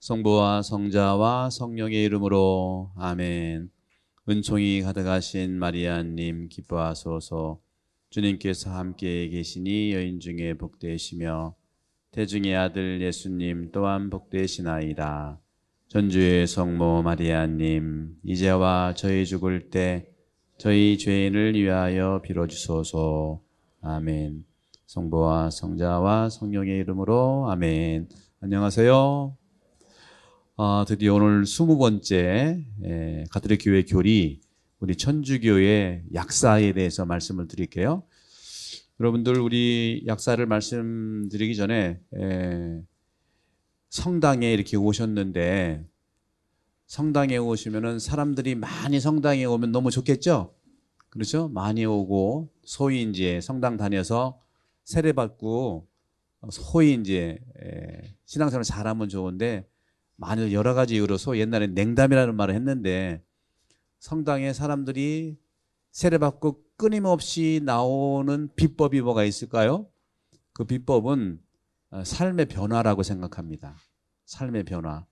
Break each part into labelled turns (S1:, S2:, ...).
S1: 성부와 성자와 성령의 이름으로 아멘. 은총이 가득하신 마리아님 기뻐하소서. 주님께서 함께 계시니 여인 중에 복되시며 태중의 아들 예수님 또한 복되시나이다. 전주의 성모 마리아님 이제와 저희 죽을 때 저희 죄인을 위하여 빌어주소서. 아멘. 성부와 성자와 성령의 이름으로 아멘. 안녕하세요. 드디어 오늘 20번째 가톨릭 교회 교리 우리 천주교의 약사에 대해서 말씀을 드릴게요. 여러분들 우리 약사를 말씀드리기 전에 성당에 이렇게 오셨는데 성당에 오시면은 사람들이 많이 성당에 오면 너무 좋겠죠? 그렇죠? 많이 오고 소위 이제 성당 다녀서 세례받고 소위 이제 신앙생활 잘하면 좋은데 많이 여러 가지 이유로 소위 옛날에 냉담이라는 말을 했는데 성당에 사람들이 세례받고 끊임없이 나오는 비법이 뭐가 있을까요? 그 비법은 삶의 변화라고 생각합니다. 삶의 변화.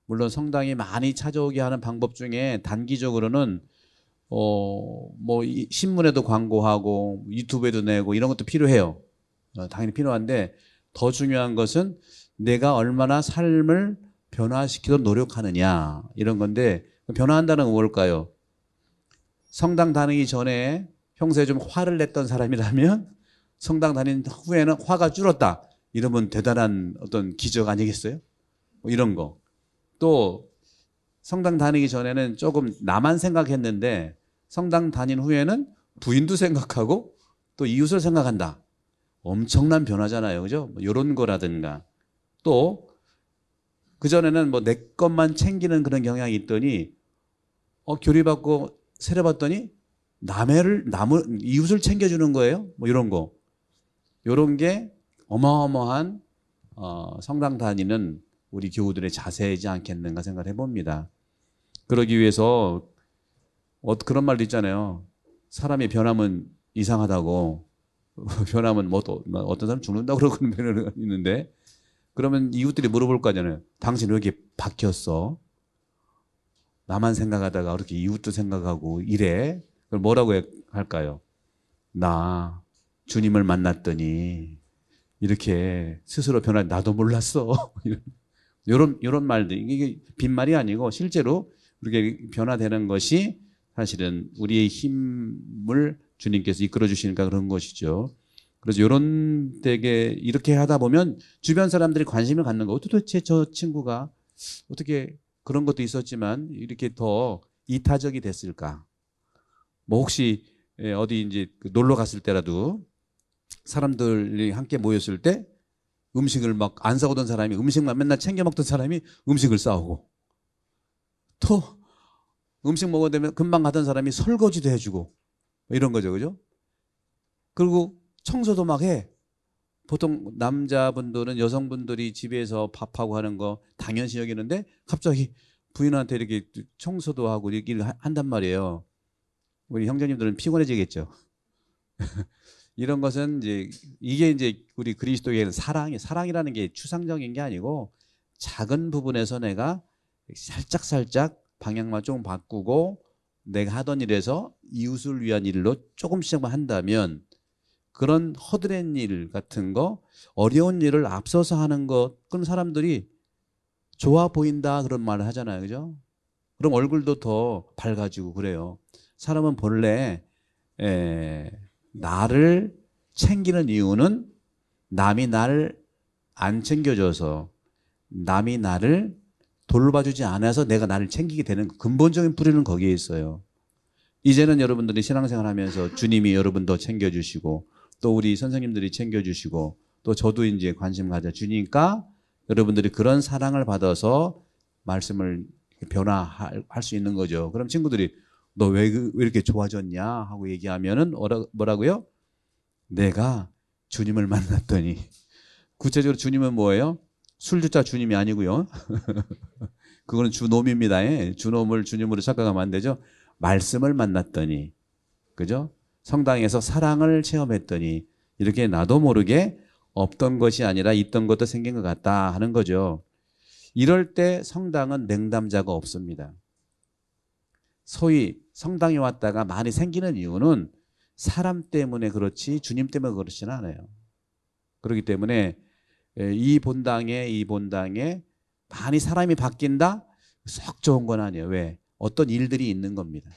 S1: 물론 성당이 많이 찾아오게 하는 방법 중에 단기적으로는 뭐 신문에도 광고하고 유튜브에도 내고 이런 것도 필요해요. 당연히 필요한데 더 중요한 것은 내가 얼마나 삶을 변화시키도록 노력하느냐 이런 건데 변화한다는 건 뭘까요? 성당 다니기 전에 평소에 좀 화를 냈던 사람이라면 성당 다닌 후에는 화가 줄었다. 이러면 대단한 어떤 기적 아니겠어요? 뭐 이런 거. 또 성당 다니기 전에는 조금 나만 생각했는데 성당 다닌 후에는 부인도 생각하고 또 이웃을 생각한다. 엄청난 변화잖아요. 그죠? 뭐 이런 거라든가. 또 그전에는 뭐 내 것만 챙기는 그런 경향이 있더니 교리받고 세례받더니 이웃을 챙겨주는 거예요. 뭐 이런 거. 이런 게 어마어마한 성당 다니는 우리 교우들의 자세이지 않겠는가 생각을 해봅니다. 그러기 위해서 그런 말도 있잖아요. 사람이 변하면 이상하다고 변하면 뭐 어떤 사람 죽는다고 그러는 변화가 있는데 그러면 이웃들이 물어볼 거 아니잖아요. 당신 왜 이렇게 바뀌었어? 나만 생각하다가 그렇게 이웃도 생각하고 이래? 그럼 뭐라고 할까요? 나 주님을 만났더니 이렇게 스스로 변한 나도 몰랐어. 이런 말들 이게 빈말이 아니고 실제로 이렇게 변화되는 것이 사실은 우리의 힘을 주님께서 이끌어 주시니까 그런 것이죠. 그래서 이런 되게 이렇게 하다 보면 주변 사람들이 관심을 갖는 거. 도대체 저 친구가 어떻게 그런 것도 있었지만 이렇게 더 이타적이 됐을까? 뭐 혹시 어디 이제 놀러 갔을 때라도 사람들이 함께 모였을 때 음식을 막 안 싸우던 사람이 음식만 맨날 챙겨 먹던 사람이 음식을 싸우고 또 음식 먹어야 되면 금방 가던 사람이 설거지도 해주고 이런 거죠, 그죠? 그리고 청소도 막 해. 보통 남자분들은 여성분들이 집에서 밥하고 하는 거 당연시 여기는데 갑자기 부인한테 이렇게 청소도 하고 일을 한단 말이에요. 우리 형제님들은 피곤해지겠죠. 이런 것은 이게 이제 우리 그리스도에게는 사랑이라는 게 추상적인 게 아니고 작은 부분에서 내가 살짝 방향만 조금 바꾸고 내가 하던 일에서 이웃을 위한 일로 조금씩만 한다면 그런 허드렛 일 같은 거 어려운 일을 앞서서 하는 것 그럼 사람들이 좋아 보인다 그런 말을 하잖아요. 그죠? 그럼 얼굴도 더 밝아지고 그래요. 사람은 본래 나를 챙기는 이유는 남이 나를 안 챙겨줘서 남이 나를 돌봐주지 않아서 내가 나를 챙기게 되는 근본적인 뿌리는 거기에 있어요. 이제는 여러분들이 신앙생활 하면서 주님이 여러분 더 챙겨주시고 또 우리 선생님들이 챙겨주시고 또 저도 이제 관심 가져주니까 여러분들이 그런 사랑을 받아서 말씀을 변화할 수 있는 거죠. 그럼 친구들이 너 왜 이렇게 좋아졌냐 하고 얘기하면은 뭐라고요? 내가 주님을 만났더니 구체적으로 주님은 뭐예요? 술주자 주님이 아니고요. 그거는 주놈입니다. 주놈을 주님으로 착각하면 안 되죠. 말씀을 만났더니 그죠? 성당에서 사랑을 체험했더니 이렇게 나도 모르게 없던 것이 아니라 있던 것도 생긴 것 같다 하는 거죠. 이럴 때 성당은 냉담자가 없습니다. 소위 성당에 왔다가 많이 생기는 이유는 사람 때문에 그렇지 주님 때문에 그렇지는 않아요. 그렇기 때문에 이 본당에 많이 사람이 바뀐다? 썩 좋은 건 아니에요. 왜? 어떤 일들이 있는 겁니다.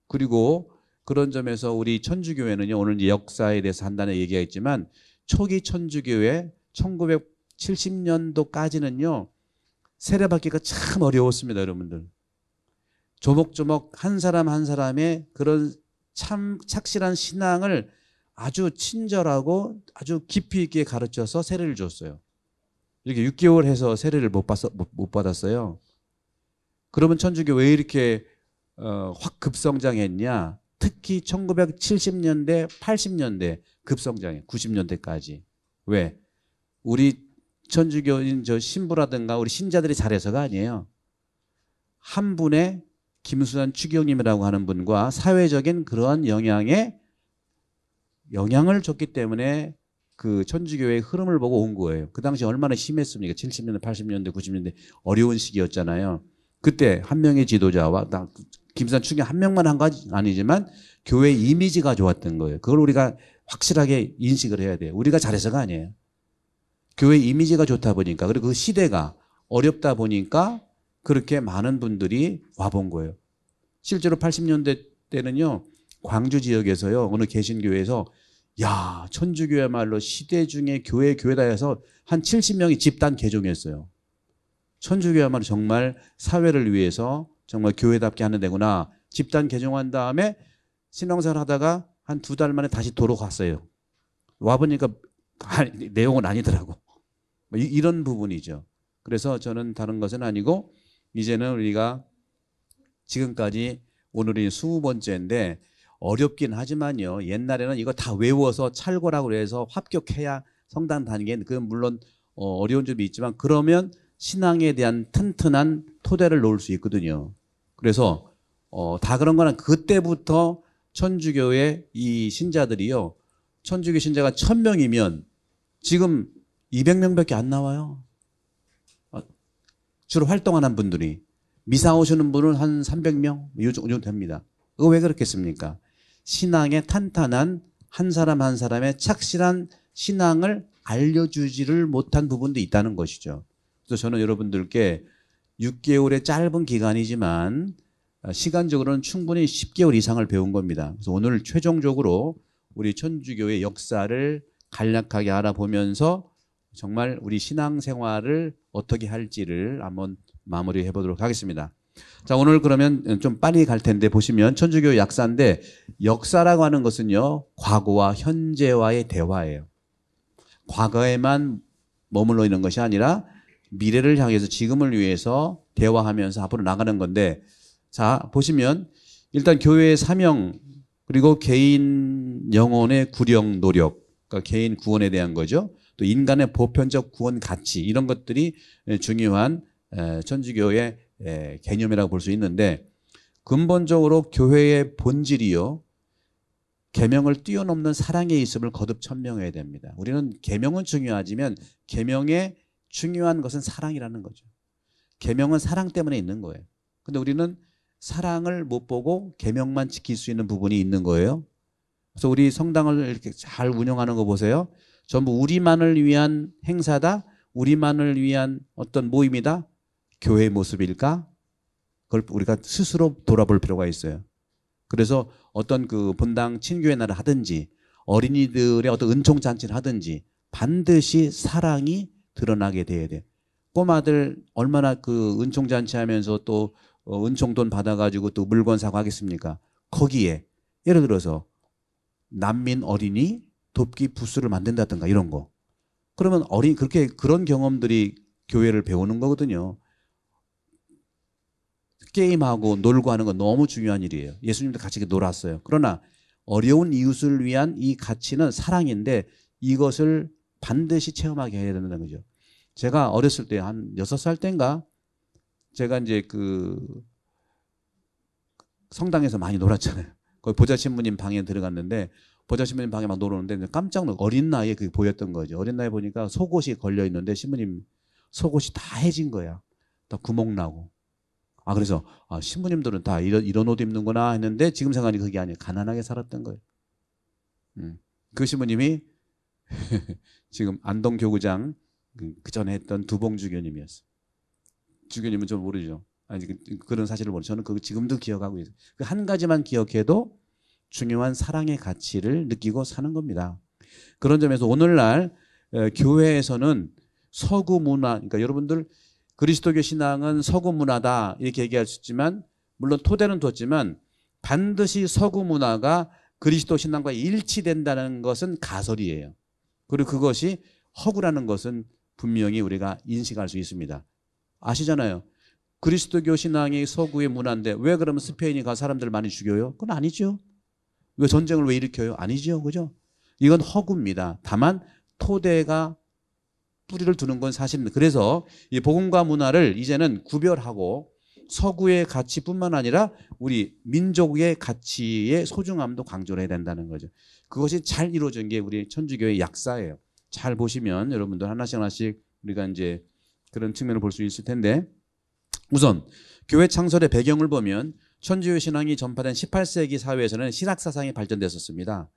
S1: 그리고 그런 점에서 우리 천주교회는요, 오늘 이제 역사에 대해서 한다는 얘기가 있지만 초기 천주교회 1970년도까지는요 세례받기가 참 어려웠습니다. 여러분들. 조목조목 한 사람 한 사람의 그런 참 착실한 신앙을 아주 친절하고 아주 깊이 있게 가르쳐서 세례를 줬어요. 이렇게 6개월 해서 세례를 못 받았어요. 그러면 천주교 왜 이렇게 확 급성장했냐? 특히 1970년대, 80년대 급성장해. 90년대까지. 왜? 우리 천주교인 저 신부라든가 우리 신자들이 잘해서가 아니에요. 한 분의 김수환 추기경님이라고 하는 분과 사회적인 그러한 영향을 줬기 때문에 그 천주교회의 흐름을 보고 온 거예요. 그 당시 얼마나 심했습니까? 70년대, 80년대, 90년대 어려운 시기였잖아요. 그때 한 명의 지도자와 김수환 추기경 한 명만 한 건 아니지만 교회 이미지가 좋았던 거예요. 그걸 우리가 확실하게 인식을 해야 돼요. 우리가 잘해서가 아니에요. 교회 이미지가 좋다 보니까, 그리고 그 시대가 어렵다 보니까 그렇게 많은 분들이 와본 거예요. 실제로 80년대 때는요, 광주 지역에서요, 어느 개신교회에서 야, 천주교야말로 시대 중에 교회다 해서 한 70명이 집단 개종했어요. 천주교야말로 정말 사회를 위해서 정말 교회답게 하는 데구나. 집단 개종한 다음에 신앙생활 하다가 한 2달 만에 다시 도로 갔어요. 와보니까 내용은 아니더라고. 이런 부분이죠. 그래서 저는 다른 것은 아니고 이제는 우리가 지금까지 오늘이 20번째인데 어렵긴 하지만요. 옛날에는 이거 다 외워서 찰고라고 해서 합격해야 성당 다니기엔 그건 물론 어려운 점이 있지만 그러면 신앙에 대한 튼튼한 토대를 놓을 수 있거든요. 그래서 다 그런 거는 그때부터 천주교의 이 신자들이요. 천주교 신자가 1000명이면 지금 200명밖에 안 나와요. 주로 활동하는 분들이. 미사 오시는 분은 한 300명 이 정도 됩니다. 그거 왜 그렇겠습니까? 신앙의 탄탄한 한 사람 한 사람의 착실한 신앙을 알려주지를 못한 부분도 있다는 것이죠. 그래서 저는 여러분들께 6개월의 짧은 기간이지만 시간적으로는 충분히 10개월 이상을 배운 겁니다. 그래서 오늘 최종적으로 우리 천주교의 역사를 간략하게 알아보면서 정말 우리 신앙생활을 어떻게 할지를 한번 마무리해 보도록 하겠습니다. 자, 오늘 그러면 좀 빨리 갈 텐데 보시면 천주교 역사인데 역사라고 하는 것은요, 과거와 현재와의 대화예요. 과거에만 머물러 있는 것이 아니라 미래를 향해서 지금을 위해서 대화하면서 앞으로 나가는 건데, 자, 보시면 일단 교회의 사명, 그리고 개인 영혼의 구령 노력, 그러니까 개인 구원에 대한 거죠. 또 인간의 보편적 구원 가치, 이런 것들이 중요한 천주교의 개념이라고 볼 수 있는데, 근본적으로 교회의 본질이요, 계명을 뛰어넘는 사랑에 있음을 거듭 천명해야 됩니다. 우리는 계명은 중요하지만 계명의 중요한 것은 사랑이라는 거죠. 계명은 사랑 때문에 있는 거예요. 근데 우리는 사랑을 못 보고 계명만 지킬 수 있는 부분이 있는 거예요. 그래서 우리 성당을 이렇게 잘 운영하는 거 보세요. 전부 우리만을 위한 행사다, 우리만을 위한 어떤 모임이다, 교회의 모습일까? 그걸 우리가 스스로 돌아볼 필요가 있어요. 그래서 어떤 그 본당 친교회 날을 하든지 어린이들의 어떤 은총잔치를 하든지 반드시 사랑이 드러나게 돼야 돼. 꼬마들 얼마나 그 은총잔치 하면서 또 은총돈 받아가지고 또 물건 사고 하겠습니까? 거기에 예를 들어서 난민 어린이 돕기 부스를 만든다든가 이런 거. 그러면 그렇게 그런 경험들이 교회를 배우는 거거든요. 게임하고 놀고 하는 건 너무 중요한 일이에요. 예수님도 같이 놀았어요. 그러나 어려운 이웃을 위한 이 가치는 사랑인데 이것을 반드시 체험하게 해야 된다는 거죠. 제가 어렸을 때 한 6살 때인가 제가 이제 그 성당에서 많이 놀았잖아요. 거기 보좌 신부님 방에 들어갔는데 보좌 신부님 방에 막 놀았는데 깜짝 놀고 어린 나이에 그게 보였던 거죠. 어린 나이에 보니까 속옷이 걸려 있는데 신부님 속옷이 다 해진 거야. 다 구멍 나고. 그래서 신부님들은 다 이런 옷 입는구나 했는데 지금 생각하니 그게 아니에요. 가난하게 살았던 거예요. 그 신부님이 지금 안동교구장 그 전에 했던 두봉주교님이었어요. 주교님은 좀 모르죠. 아니 그런 사실을 모르죠. 저는 그거 지금도 기억하고 있어요. 그 한 가지만 기억해도 중요한 사랑의 가치를 느끼고 사는 겁니다. 그런 점에서 오늘날 교회에서는 서구 문화, 그러니까 여러분들 그리스도교 신앙은 서구 문화다 이렇게 얘기할 수 있지만 물론 토대는 뒀지만 반드시 서구 문화가 그리스도 신앙과 일치된다는 것은 가설이에요. 그리고 그것이 허구라는 것은 분명히 우리가 인식할 수 있습니다. 아시잖아요. 그리스도교 신앙이 서구의 문화인데 왜 그러면 스페인이 가서 사람들을 많이 죽여요? 그건 아니죠. 왜 전쟁을 왜 일으켜요? 아니죠. 그죠? 이건 허구입니다. 다만 토대가 뿌리를 두는 건 사실입니다. 그래서 이 복음과 문화를 이제는 구별하고 서구의 가치뿐만 아니라 우리 민족의 가치의 소중함도 강조를 해야 된다는 거죠. 그것이 잘 이루어진 게 우리 천주교의 약사예요. 잘 보시면 여러분들 하나씩 우리가 이제 그런 측면을 볼 수 있을 텐데 우선 교회 창설의 배경을 보면 천주교 신앙이 전파된 18세기 사회에서는 신학 사상이 발전됐었습니다.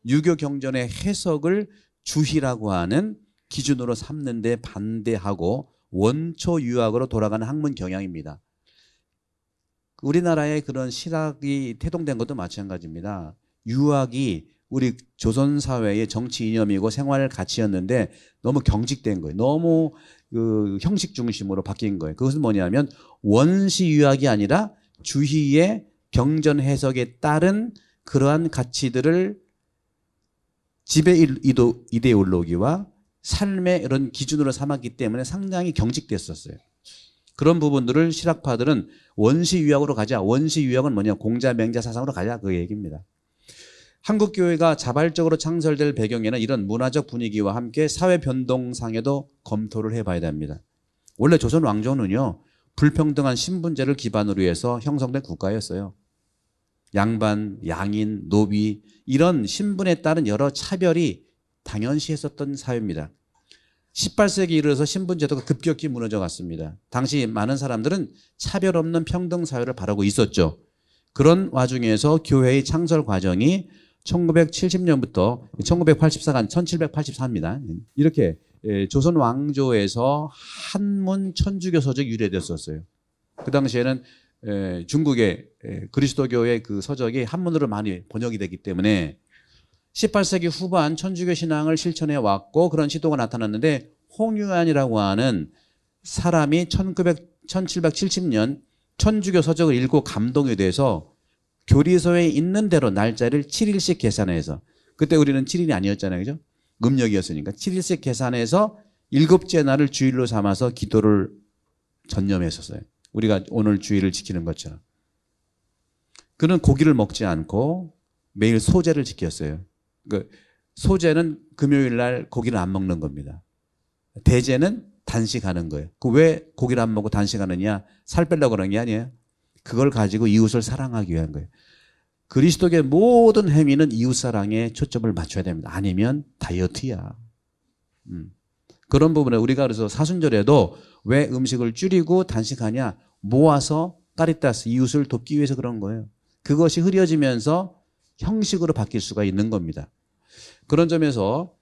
S1: 유교 경전의 해석을 주희라고 하는 기준으로 삼는 데 반대하고 원초 유학으로 돌아가는 학문 경향입니다. 우리나라의 그런 신학이 태동된 것도 마찬가지입니다. 유학이 우리 조선 사회의 정치 이념이고 생활 가치였는데 너무 경직된 거예요. 너무 그 형식 중심으로 바뀐 거예요. 그것은 뭐냐면 원시 유학이 아니라 주희의 경전 해석에 따른 그러한 가치들을 지배 이데올로기와 삶의 이런 기준으로 삼았기 때문에 상당히 경직됐었어요. 그런 부분들을 신학파들은 원시 유학으로 가자. 원시 유학은 뭐냐? 공자 맹자 사상으로 가자. 그 얘기입니다. 한국 교회가 자발적으로 창설될 배경에는 이런 문화적 분위기와 함께 사회 변동상에도 검토를 해봐야 됩니다. 원래 조선 왕조는요 불평등한 신분제를 기반으로 해서 형성된 국가였어요. 양반, 양인, 노비 이런 신분에 따른 여러 차별이 당연시했었던 사회입니다. 18세기 이르러서 신분제도가 급격히 무너져 갔습니다. 당시 많은 사람들은 차별 없는 평등 사회를 바라고 있었죠. 그런 와중에서 교회의 창설 과정이 1970년부터 1984간 1784입니다. 이렇게 조선 왕조에서 한문 천주교 서적이 유래됐었어요. 그 당시에는 중국의 그리스도교의 그 서적이 한문으로 많이 번역이 됐기 때문에 18세기 후반 천주교 신앙을 실천해 왔고 그런 시도가 나타났는데 홍유안이라고 하는 사람이 1770년 천주교 서적을 읽고 감동이 돼서 교리서에 있는 대로 날짜를 7일씩 계산해서 그때 우리는 7일이 아니었잖아요. 그죠? 음력이었으니까 7일씩 계산해서 7째 날을 주일로 삼아서 기도를 전념했었어요. 우리가 오늘 주일을 지키는 것처럼. 그는 고기를 먹지 않고 매일 소제를 지켰어요. 그 소제는 금요일 날 고기를 안 먹는 겁니다. 대제는 단식하는 거예요. 그 왜 고기를 안 먹고 단식하느냐? 살 빼려고 그런 게 아니에요. 그걸 가지고 이웃을 사랑하기 위한 거예요. 그리스도의 모든 행위는 이웃 사랑에 초점을 맞춰야 됩니다. 아니면 다이어트야. 그런 부분에 우리가 그래서 사순절에도 왜 음식을 줄이고 단식하냐? 모아서 까리따스 이웃을 돕기 위해서 그런 거예요. 그것이 흐려지면서 형식으로 바뀔 수가 있는 겁니다. 그런 점에서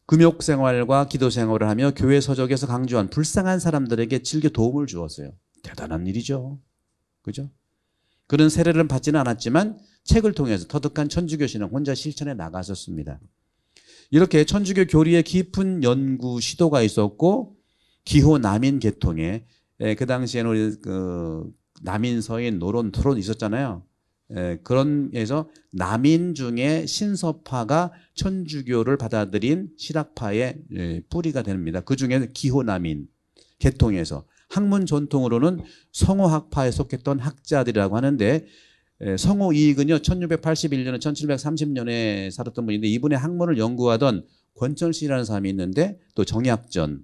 S1: 금욕 생활과 기도 생활을 하며 교회 서적에서 강조한 불쌍한 사람들에게 즐겨 도움을 주었어요. 대단한 일이죠. 그죠? 그런 세례를 받지는 않았지만 책을 통해서 터득한 천주교 신앙 혼자 실천해 나갔었습니다. 이렇게 천주교 교리의 깊은 연구 시도가 있었고 기호 남인 계통에 그 당시에는 우리 남인 서인 노론 토론 있었잖아요. 그런 에서 남인 중에 신서파가 천주교를 받아들인 신학파의 뿌리가 됩니다. 그 중에 기호 남인 계통에서 학문 전통으로는 성호학파에 속했던 학자들이라고 하는데 성호 이익은요 1681년에 1730년에 살았던 분인데 이분의 학문을 연구하던 권철씨라는 사람이 있는데 또 정약전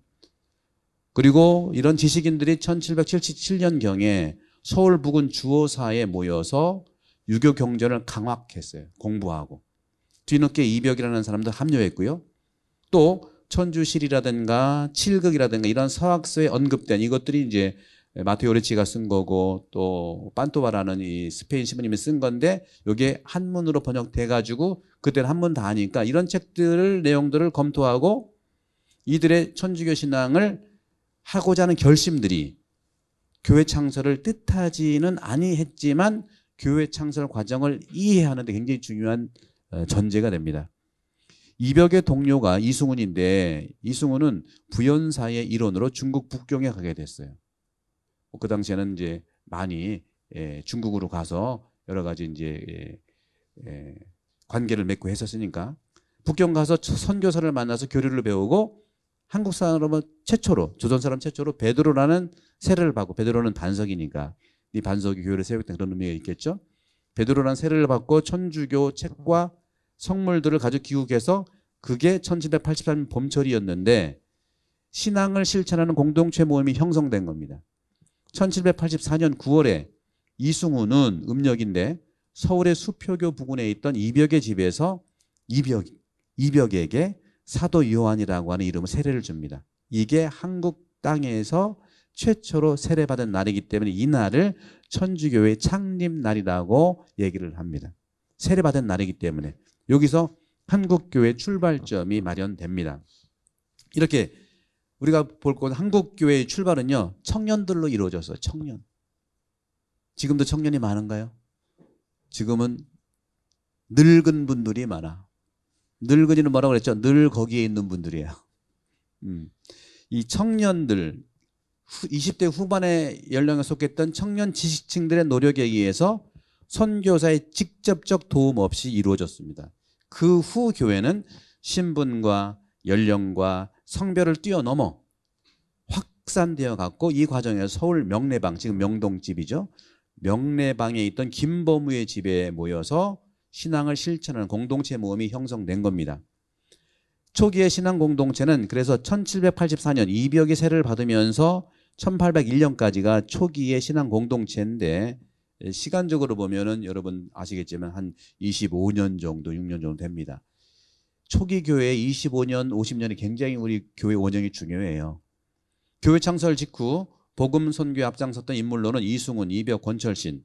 S1: 그리고 이런 지식인들이 1777년경에 서울 부근 주호사에 모여서 유교 경전을 강확했어요. 공부하고 뒤늦게 이벽이라는 사람도 합류했고요. 또 천주실이라든가 칠극이라든가 이런 서학서에 언급된 이것들이 이제 마테오 오레치가 쓴 거고 또 판토바라는 이 스페인 신부님이 쓴 건데 이게 한문으로 번역돼 가지고 그때는 한문 다 아니까 이런 책들을 내용들을 검토하고 이들의 천주교 신앙을 하고자 하는 결심들이 교회 창설을 뜻하지는 아니했지만 교회 창설 과정을 이해하는 데 굉장히 중요한 전제가 됩니다. 이벽의 동료가 이승훈인데 이승훈은 부연사의 일원으로 중국 북경에 가게 됐어요. 그 당시에는 이제 많이 중국으로 가서 여러 가지 이제 관계를 맺고 했었으니까 북경 가서 선교사를 만나서 교리를 배우고 한국 사람은 최초로 조선 사람 최초로 베드로라는 세례를 받고 베드로는 반석이니까 이 반석이 교회를 세우겠다 그런 의미가 있겠죠. 베드로라는 세례를 받고 천주교 책과 성물들을 가지고 귀국해서 그게 1783년 봄철이었는데 신앙을 실천하는 공동체 모임이 형성된 겁니다. 1784년 9월에 이승훈은 음력인데 서울의 수표교 부근에 있던 이벽의 집에서 이벽에게 사도 요한이라고 하는 이름의 세례를 줍니다. 이게 한국 땅에서 최초로 세례받은 날이기 때문에 이 날을 천주교의 창립날이라고 얘기를 합니다. 세례받은 날이기 때문에 여기서 한국교회 출발점이 마련됩니다. 이렇게 우리가 볼 것 한국교회의 출발은요 청년들로 이루어졌어요. 청년. 지금도 청년이 많은가요? 지금은 늙은 분들이 많아. 늙은이는 뭐라고 그랬죠? 늘 거기에 있는 분들이에요. 이 청년들 20대 후반의 연령에 속했던 청년 지식층들의 노력에 의해서 선교사의 직접적 도움 없이 이루어졌습니다. 그 후 교회는 신분과 연령과 성별을 뛰어넘어 확산되어 갔고 이 과정에서 서울 명례방, 지금 명동집이죠. 명례방에 있던 김범우의 집에 모여서 신앙을 실천하는 공동체 모임이 형성된 겁니다. 초기의 신앙 공동체는 그래서 1784년 이벽의 세례를 받으면서 1801년까지가 초기의 신앙 공동체인데 시간적으로 보면은 여러분 아시겠지만 한 25년 정도, 6년 정도 됩니다. 초기 교회 25년, 50년이 굉장히 우리 교회 원형이 중요해요. 교회 창설 직후 복음 선교에 앞장섰던 인물로는 이승훈, 이벽, 권철신.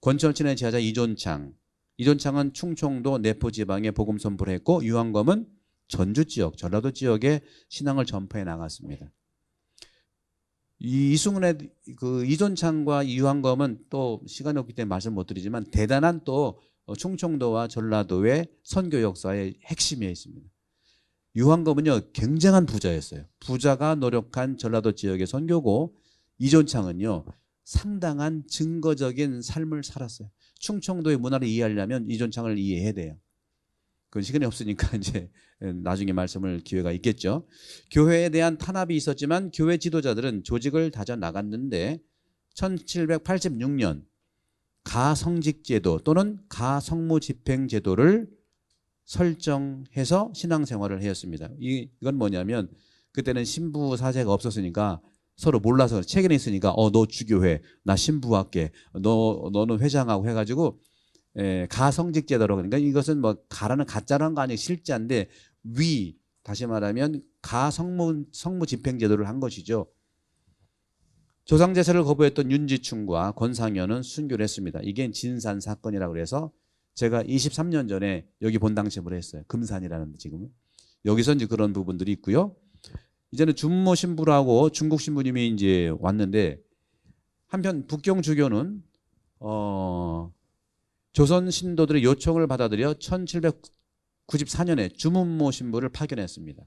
S1: 권철신의 제자 이존창. 이존창은 충청도 내포 지방에 복음 선포를 했고 유한검은 전주 지역, 전라도 지역에 신앙을 전파해 나갔습니다. 이 이승훈의 그 이존창과 유한검은 또 시간이 없기 때문에 말씀 못 드리지만 대단한 또 충청도와 전라도의 선교 역사의 핵심에 있습니다. 유한검은요 굉장한 부자였어요. 부자가 노력한 전라도 지역의 선교고 이존창은요 상당한 증거적인 삶을 살았어요. 충청도의 문화를 이해하려면 이존창을 이해해야 돼요. 그건 시간이 없으니까 이제 나중에 말씀을 기회가 있겠죠. 교회에 대한 탄압이 있었지만 교회 지도자들은 조직을 다져 나갔는데 1786년 가성직제도 또는 가성무집행제도를 설정해서 신앙생활을 하였습니다. 이건 뭐냐면 그때는 신부 사제가 없었으니까 서로 몰라서 책에는 있으니까 너 주교회, 나 신부할게, 너는 회장하고 해가지고 가성직제도라고 그러니까 이것은 뭐 가라는 가짜라는 거 아니에요. 실자인데 다시 말하면 가성무집행제도를 한 것이죠. 조상제사를 거부했던 윤지충과 권상현은 순교를 했습니다. 이게 진산 사건이라고 해서 제가 23년 전에 여기 본당체을 했어요. 금산이라는 지금은. 여기서 이제 그런 부분들이 있고요. 이제는 준모 신부라고 중국 신부님이 이제 왔는데 한편 북경 주교는 조선 신도들의 요청을 받아들여 1794년에 주문모 신부를 파견했습니다.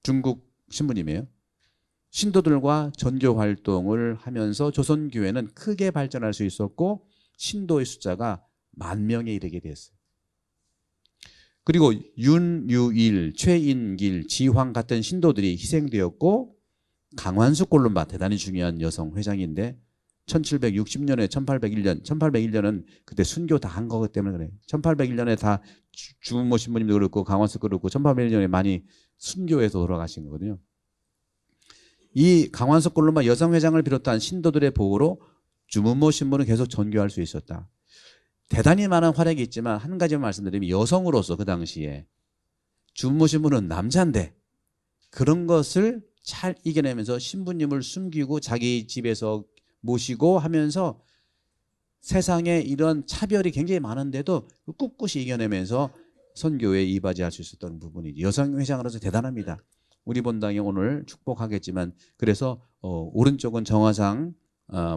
S1: 중국 신부님이에요. 신도들과 전교 활동을 하면서 조선교회는 크게 발전할 수 있었고 신도의 숫자가 10,000명에 이르게 됐어요. 그리고 윤유일, 최인길, 지황 같은 신도들이 희생되었고 강완수 꼴룸바 대단히 중요한 여성 회장인데 1760년에 1801년은 그때 순교 다 한 거기 때문에 그래요. 1801년에 다 주문모 신부님도 그렇고 강완수 그렇고 1801년에 많이 순교해서 돌아가신 거거든요. 이 강완석 꼴룸바 여성회장을 비롯한 신도들의 보호로 주문모 신부는 계속 전교할 수 있었다. 대단히 많은 활약이 있지만 한 가지만 말씀드리면 여성으로서 그 당시에 주문모 신부는 남자인데 그런 것을 잘 이겨내면서 신부님을 숨기고 자기 집에서 모시고 하면서 세상에 이런 차별이 굉장히 많은데도 꿋꿋이 이겨내면서 선교에 이바지할 수 있었던 부분이 여성회장으로서 대단합니다. 우리 본당이 오늘 축복하겠지만 그래서 오른쪽은 정화상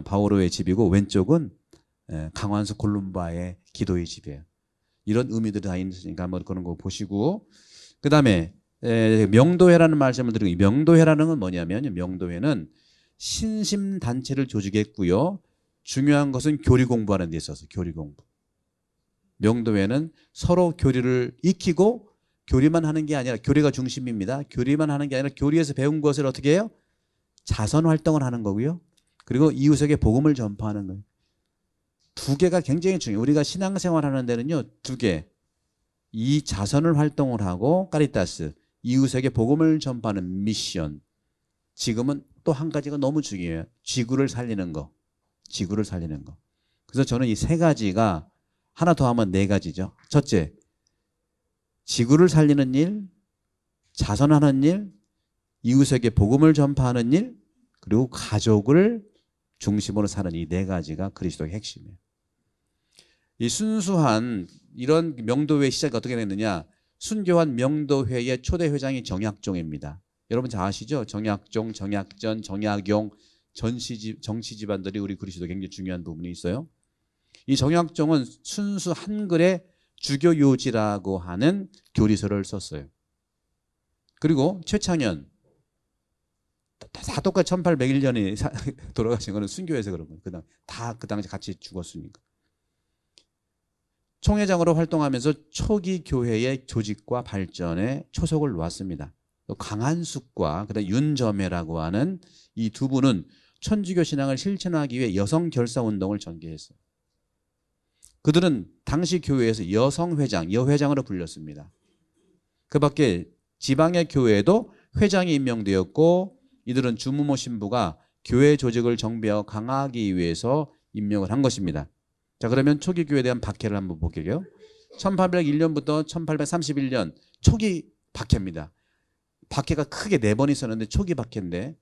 S1: 바오로의 집이고 왼쪽은 강완수 콜룸바의 기도의 집이에요. 이런 의미들이 다 있으니까 한번 그런 거 보시고 그 다음에 명도회라는 말씀을 드리고 명도회라는 건 뭐냐면 명도회는 신심단체를 조직했고요. 중요한 것은 교리 공부하는 데 있어서 교리 공부. 명도회는 서로 교리를 익히고 교리만 하는 게 아니라 교리가 중심입니다. 교리만 하는 게 아니라 교리에서 배운 것을 어떻게 해요? 자선 활동을 하는 거고요. 그리고 이웃에게 복음을 전파하는 거예요. 두 개가 굉장히 중요해요. 우리가 신앙생활 하는 데는요. 두 개. 이 자선을 활동을 하고 까리타스, 이웃에게 복음을 전파하는 미션. 지금은 또 한 가지가 너무 중요해요. 지구를 살리는 거. 지구를 살리는 거. 그래서 저는 이 세 가지가 하나 더 하면 네 가지죠. 첫째, 지구를 살리는 일, 자선하는 일, 이웃에게 복음을 전파하는 일, 그리고 가족을 중심으로 사는 이 네 가지가 그리스도의 핵심이에요. 이 순수한 이런 명도회 시작이 어떻게 됐느냐? 순교한 명도회의 초대 회장이 정약종입니다. 여러분 잘 아시죠? 정약종, 정약전, 정약용, 정치 집안들이 우리 그리스도 굉장히 중요한 부분이 있어요. 이 정약종은 순수 한글의 주교요지라고 하는 교리서를 썼어요. 그리고 최창현 다 똑같이 1801년에 돌아가신 거는 순교해서 그런 거예요. 다 그 당시 같이 죽었으니까. 총회장으로 활동하면서 초기 교회의 조직과 발전에 초석을 놓았습니다. 또 강한숙과 그다음 윤점혜라고 하는 이 두 분은 천주교 신앙을 실천하기 위해 여성 결사 운동을 전개했어요. 그들은 당시 교회에서 여성회장, 여회장으로 불렸습니다. 그 밖에 지방의 교회에도 회장이 임명되었고 이들은 주무모 신부가 교회 조직을 정비하고 강화하기 위해서 임명을 한 것입니다. 자, 그러면 초기 교회에 대한 박해를 한번 볼게요. 1801년부터 1831년 초기 박해입니다. 박해가 크게 4번 있었는데 초기 박해인데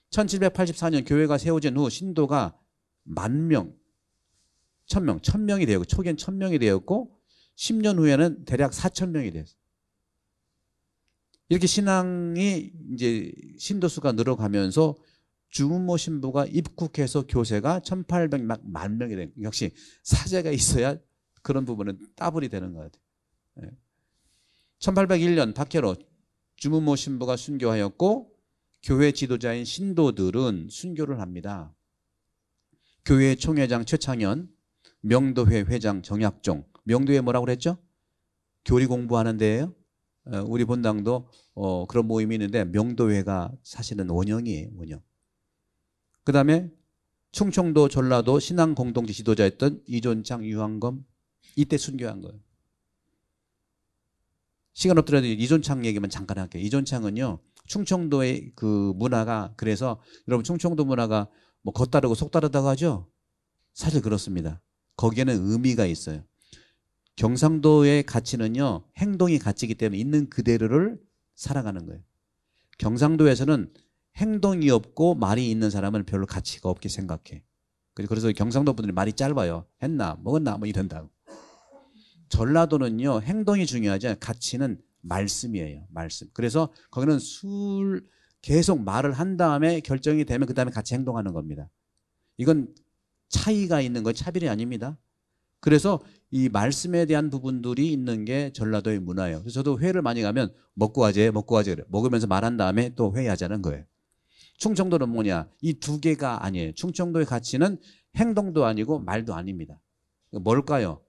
S1: 1784년 교회가 세워진 후 신도가 10,000명, 1000명이 되었고 초기엔 1000명이 되었고 10년 후에는 대략 4000명이 됐어요. 이렇게 신앙이 이제 신도수가 늘어가면서 주무모 신부가 입국해서 교세가 1800만 명이 된 거예요. 역시 사제가 있어야 그런 부분은 따블이 되는 것 같아요. 1801년 박해로 주무모 신부가 순교하였고 교회 지도자인 신도들은 순교를 합니다. 교회 총회장 최창현, 명도회 회장 정약종. 명도회 뭐라고 그랬죠? 교리 공부하는 데예요. 우리 본당도 그런 모임이 있는데 명도회가 사실은 원형이에요. 원형. 그 다음에 충청도 전라도 신앙 공동체 지도자였던 이존창, 유한검 이때 순교한 거예요. 시간 없더라도 이존창 얘기만 잠깐 할게요. 이존창은요 충청도의 그 문화가 그래서 여러분 충청도 문화가 뭐 겉다르고 속다르다고 하죠. 사실 그렇습니다. 거기에는 의미가 있어요. 경상도의 가치는요 행동이 가치이기 때문에 있는 그대로를 살아가는 거예요. 경상도에서는 행동이 없고 말이 있는 사람은 별로 가치가 없게 생각해. 그래서 경상도 분들이 말이 짧아요. 했나 먹었나 뭐 이런다고. 전라도는요 행동이 중요하지 않아요. 가치는 말씀이에요. 말씀. 그래서 거기는 계속 말을 한 다음에 결정이 되면 그 다음에 같이 행동하는 겁니다. 이건 차이가 있는 거 차별이 아닙니다. 그래서 이 말씀에 대한 부분들이 있는 게 전라도의 문화예요. 그래서 저도 회를 많이 가면 먹고 가재 그래. 먹으면서 말한 다음에 또 회의하자는 거예요. 충청도는 뭐냐? 이 두 개가 아니에요. 충청도의 가치는 행동도 아니고 말도 아닙니다. 뭘까요?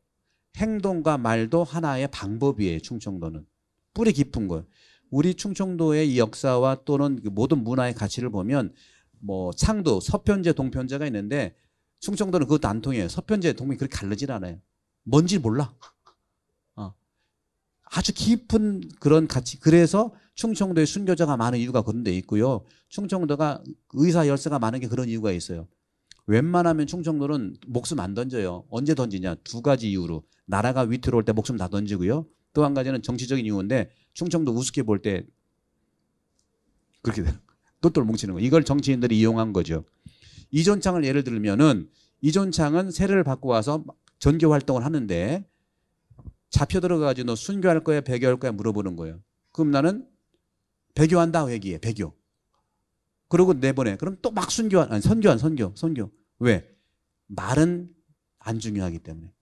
S1: 행동과 말도 하나의 방법이에요. 충청도는. 뿌리 깊은 거예요. 우리 충청도의 이 역사와 또는 모든 문화의 가치를 보면 뭐 창도, 서편제, 동편제가 있는데 충청도는 그것도 안 통해요. 서편제, 동편이 그렇게 다르질 않아요. 뭔지 몰라. 아주 깊은 그런 가치. 그래서 충청도에 순교자가 많은 이유가 그런 데 있고요. 충청도가 의사 열세가 많은 게 그런 이유가 있어요. 웬만하면 충청도는 목숨 안 던져요. 언제 던지냐? 2가지 이유로. 나라가 위태로울 때 목숨 다 던지고요. 또 한 가지는 정치적인 이유인데 충청도 우습게 볼 때 그렇게 돼요. 똘똘 뭉치는 거. 이걸 정치인들이 이용한 거죠. 이존창을 예를 들면은 이존창은 세례를 받고 와서 전교 활동을 하는데 잡혀 들어가가지고 너 순교할 거야, 배교할 거야 물어보는 거예요. 그럼 나는 배교한다 얘기해. 배교. 그러고 내보내. 그럼 또 막 선교. 왜? 말은 안 중요하기 때문에.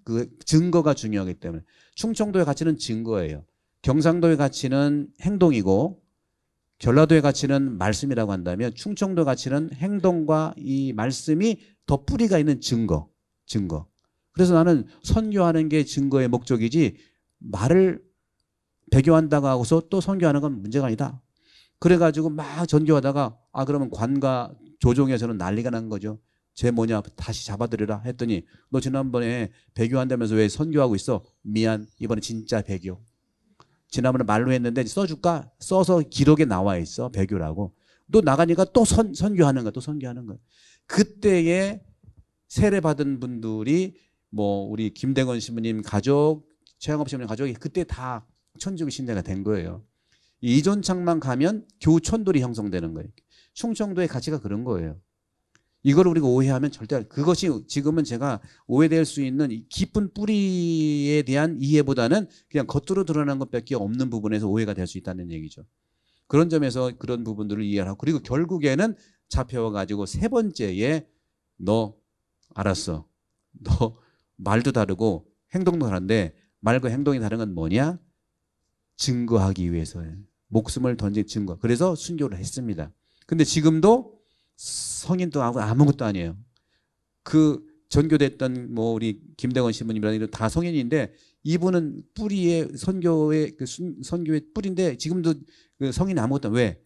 S1: 그 증거가 중요하기 때문에. 충청도의 가치는 증거예요. 경상도의 가치는 행동이고 전라도의 가치는 말씀이라고 한다면 충청도 가치는 행동과 이 말씀이 더 뿌리가 있는 증거. 그래서 나는 선교하는 게 증거의 목적이지 말을 배교한다고 하고서 또 선교하는 건 문제가 아니다. 그래가지고 막 전교하다가 그러면 관가 조정에서는 난리가 난 거죠. 쟤 뭐냐 다시 잡아들여라 했더니 너 지난번에 배교한다면서 왜 선교하고 있어? 미안 이번에 진짜 배교. 지난번에 말로 했는데 써줄까? 써서 기록에 나와 있어 배교라고. 또 나가니까 또 선교하는 거야. 또 선교하는 거야. 그때에 세례받은 분들이 뭐 우리 김대건 신부님 가족, 최영업 신부님 가족이 그때 다 천주교 신자가 된 거예요. 이존창만 가면 교촌들이 형성되는 거예요. 충청도의 가치가 그런 거예요. 이걸 우리가 오해하면 절대 그것이 지금은 제가 오해될 수 있는 깊은 뿌리에 대한 이해보다는 그냥 겉으로 드러난 것밖에 없는 부분에서 오해가 될 수 있다는 얘기죠. 그런 점에서 그런 부분들을 이해하고 그리고 결국에는 잡혀가지고 세 번째에 너 알았어. 너 말도 다르고 행동도 다른데 말과 행동이 다른 건 뭐냐? 증거하기 위해서예요. 목숨을 던진 증거. 그래서 순교를 했습니다. 근데 지금도 성인도 하고 아무것도 아니에요. 그 전교됐던 뭐 우리 김대건 신부님이라는 다 성인인데 이분은 뿌리의 선교의 그 선교의 뿌리인데 지금도 그 성인 아무것도 왜?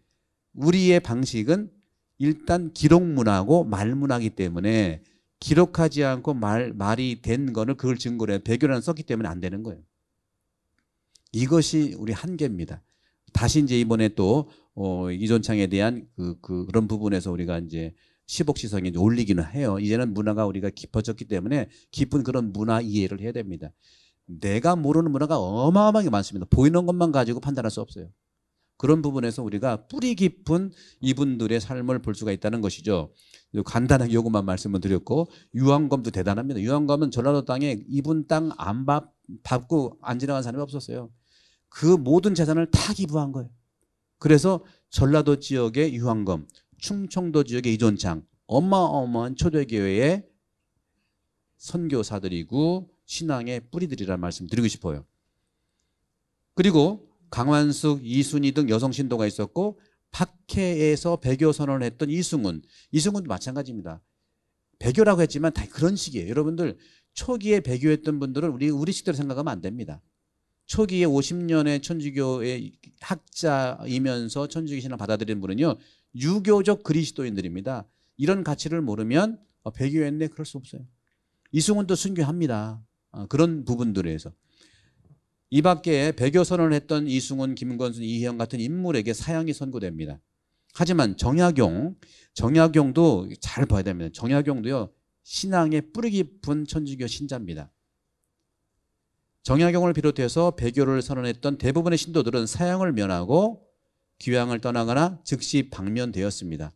S1: 우리의 방식은 일단 기록 문화고 말 문화이기 때문에 기록하지 않고 말이 된 거를 그걸 증거로 해요. 배교라는 썼기 때문에 안 되는 거예요. 이것이 우리 한계입니다. 다시 이제 이번에 또 이존창에 대한 그런 부분에서 우리가 이제 시복시성에 올리기는 해요. 이제는 문화가 우리가 깊어졌기 때문에 깊은 그런 문화 이해를 해야 됩니다. 내가 모르는 문화가 어마어마하게 많습니다. 보이는 것만 가지고 판단할 수 없어요. 그런 부분에서 우리가 뿌리 깊은 이분들의 삶을 볼 수가 있다는 것이죠. 간단하게 요것만 말씀을 드렸고 유한검도 대단합니다. 유한검은 전라도 땅에 이분 땅 안 밟고 안 지나간 사람이 없었어요. 그 모든 재산을 다 기부한 거예요. 그래서 전라도 지역의 유한검, 충청도 지역의 이존창 어마어마한 초대교회의 선교사들이고 신앙의 뿌리들이라는 말씀 드리고 싶어요. 그리고 강완숙, 이순희 등 여성 신도가 있었고 박해에서 배교 선언을 했던 이승훈도 마찬가지입니다. 배교라고 했지만 다 그런 식이에요. 여러분들 초기에 배교했던 분들은 우리 식대로 생각하면 안 됩니다. 초기에 50년의 천주교의 학자이면서 천주교 신앙을 받아들이는 분은요. 유교적 그리스도인들입니다. 이런 가치를 모르면 배교했네 그럴 수 없어요. 이승훈도 순교합니다. 그런 부분들에서. 이 밖에 배교 선언을 했던 이승훈, 김건순, 이희영 같은 인물에게 사형이 선고됩니다. 하지만 정약용도 잘 봐야 됩니다. 정약용도요. 신앙의 뿌리 깊은 천주교 신자입니다. 정약용을 비롯해서 배교를 선언했던 대부분의 신도들은 사형을 면하고 귀향을 떠나거나 즉시 방면되었습니다.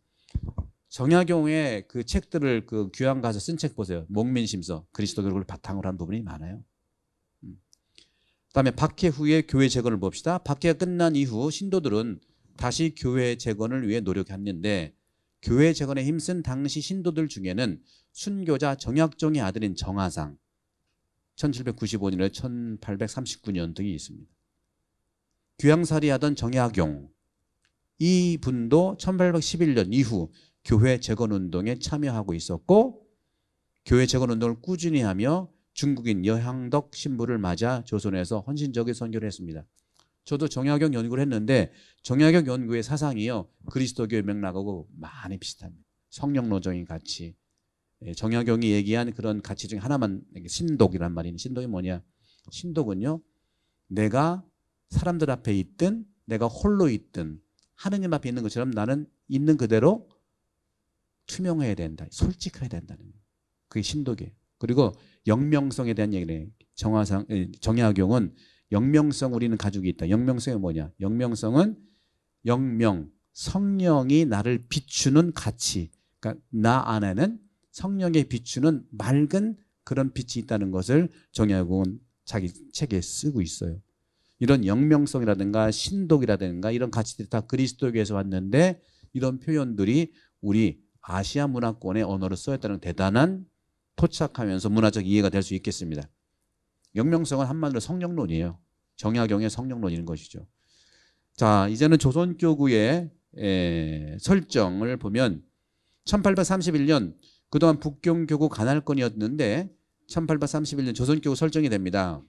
S1: 정약용의 그 책들을 그 귀향 가서 쓴 책 보세요. 목민심서, 그리스도 교를 바탕으로 한 부분이 많아요. 그다음에 박해 후에 교회 재건을 봅시다. 박해가 끝난 이후 신도들은 다시 교회 재건을 위해 노력했는데 교회 재건에 힘쓴 당시 신도들 중에는 순교자 정약종의 아들인 정하상 1795년에 1839년 등이 있습니다. 귀향살이 하던 정약용 이분도 1811년 이후 교회 재건운동에 참여하고 있었고 교회 재건운동을 꾸준히 하며 중국인 여향덕 신부를 맞아 조선에서 헌신적인 선교를 했습니다. 저도 정약용 연구를 했는데 정약용 연구의 사상이요. 그리스도교의 맥락하고 많이 비슷합니다. 성령노적인 가치. 정약용이 얘기한 그런 가치 중에 하나만 신독이란 말이니 신독이 뭐냐. 신독은요. 내가 사람들 앞에 있든 내가 홀로 있든 하느님 앞에 있는 것처럼 나는 있는 그대로 투명해야 된다. 솔직해야 된다는 거예요. 그게 신독이에요. 그리고 영명성에 대한 얘기를 정약용은 영명성 우리는 가지고 있다. 영명성이 뭐냐? 영명성은 영명, 성령이 나를 비추는 가치, 그러니까 나 안에는 성령의 비추는 맑은 그런 빛이 있다는 것을 정약용은 자기 책에 쓰고 있어요. 이런 영명성이라든가 신독이라든가 이런 가치들이 다 그리스도교에서 왔는데 이런 표현들이 우리 아시아 문화권의 언어로 쓰였다는 대단한 토착하면서 문화적 이해가 될 수 있겠습니다. 영명성은 한마디로 성령론이에요. 정약용의 성령론인 것이죠. 자, 이제는 조선교구의 설정을 보면 1831년 그동안 북경교구 간할권이었는데 1831년 조선교구 설정이 됩니다.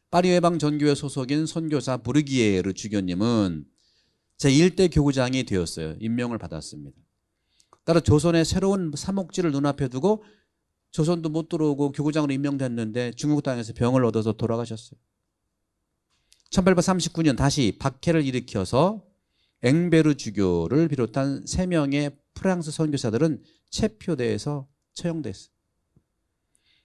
S1: 파리 외방 전교회 소속인 선교사 부르기에르 주교님은 제1대 교구장이 되었어요. 임명을 받았습니다. 따라 조선의 새로운 사목지를 눈앞에 두고 조선도 못 들어오고 교구장으로 임명됐는데 중국 땅에서 병을 얻어서 돌아가셨어요. 1839년 다시 박해를 일으켜서 앵베르 주교를 비롯한 3명의 프랑스 선교사들은 체표대에서 처형됐어요.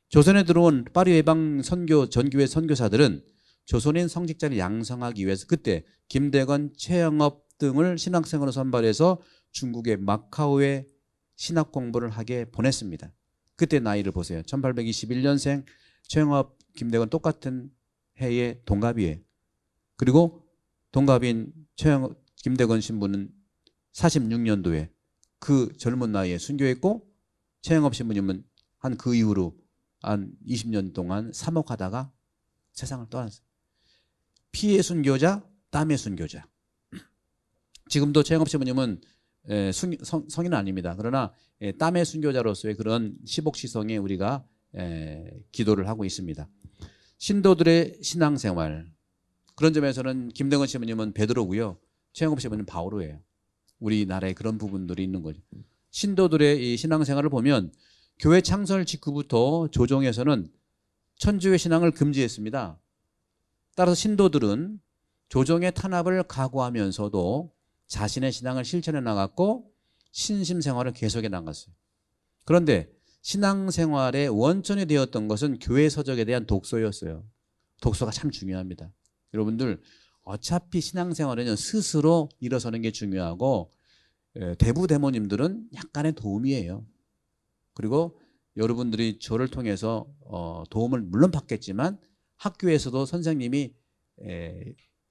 S1: 조선에 들어온 파리 외방 전교회 선교사들은 조선인 성직자를 양성하기 위해서 그때 김대건, 최영업 등을 신학생으로 선발해서 중국의 마카오에 신학 공부를 하게 보냈습니다. 그때 나이를 보세요. 1821년생 최영업, 김대건 똑같은 해에 동갑이에요. 그리고 동갑인 최영업, 김대건 신부는 46년도에 그 젊은 나이에 순교했고 최영업 신부님은 한 그 이후로 한 20년 동안 사목하다가 세상을 떠났어요. 피의 순교자, 땀의 순교자. 지금도 최영업 신부님은 성인은 아닙니다. 그러나 땀의 순교자로서의 그런 시복시성에 우리가 기도를 하고 있습니다. 신도들의 신앙생활. 그런 점에서는 김대건 신부님은 베드로고요. 최영업 신부님은 바오로예요. 우리나라에 그런 부분들이 있는 거죠. 신도들의 이 신앙생활을 보면 교회 창설 직후부터 조정에서는 천주교 신앙을 금지했습니다. 따라서 신도들은 조정의 탄압을 각오하면서도 자신의 신앙을 실천해 나갔고 신심생활을 계속해 나갔어요. 그런데 신앙생활의 원천이 되었던 것은 교회 서적에 대한 독서였어요. 독서가 참 중요합니다. 여러분들 어차피 신앙생활에는 스스로 일어서는 게 중요하고 대부대모님들은 약간의 도움이에요. 그리고 여러분들이 저를 통해서 도움을 물론 받겠지만 학교에서도 선생님이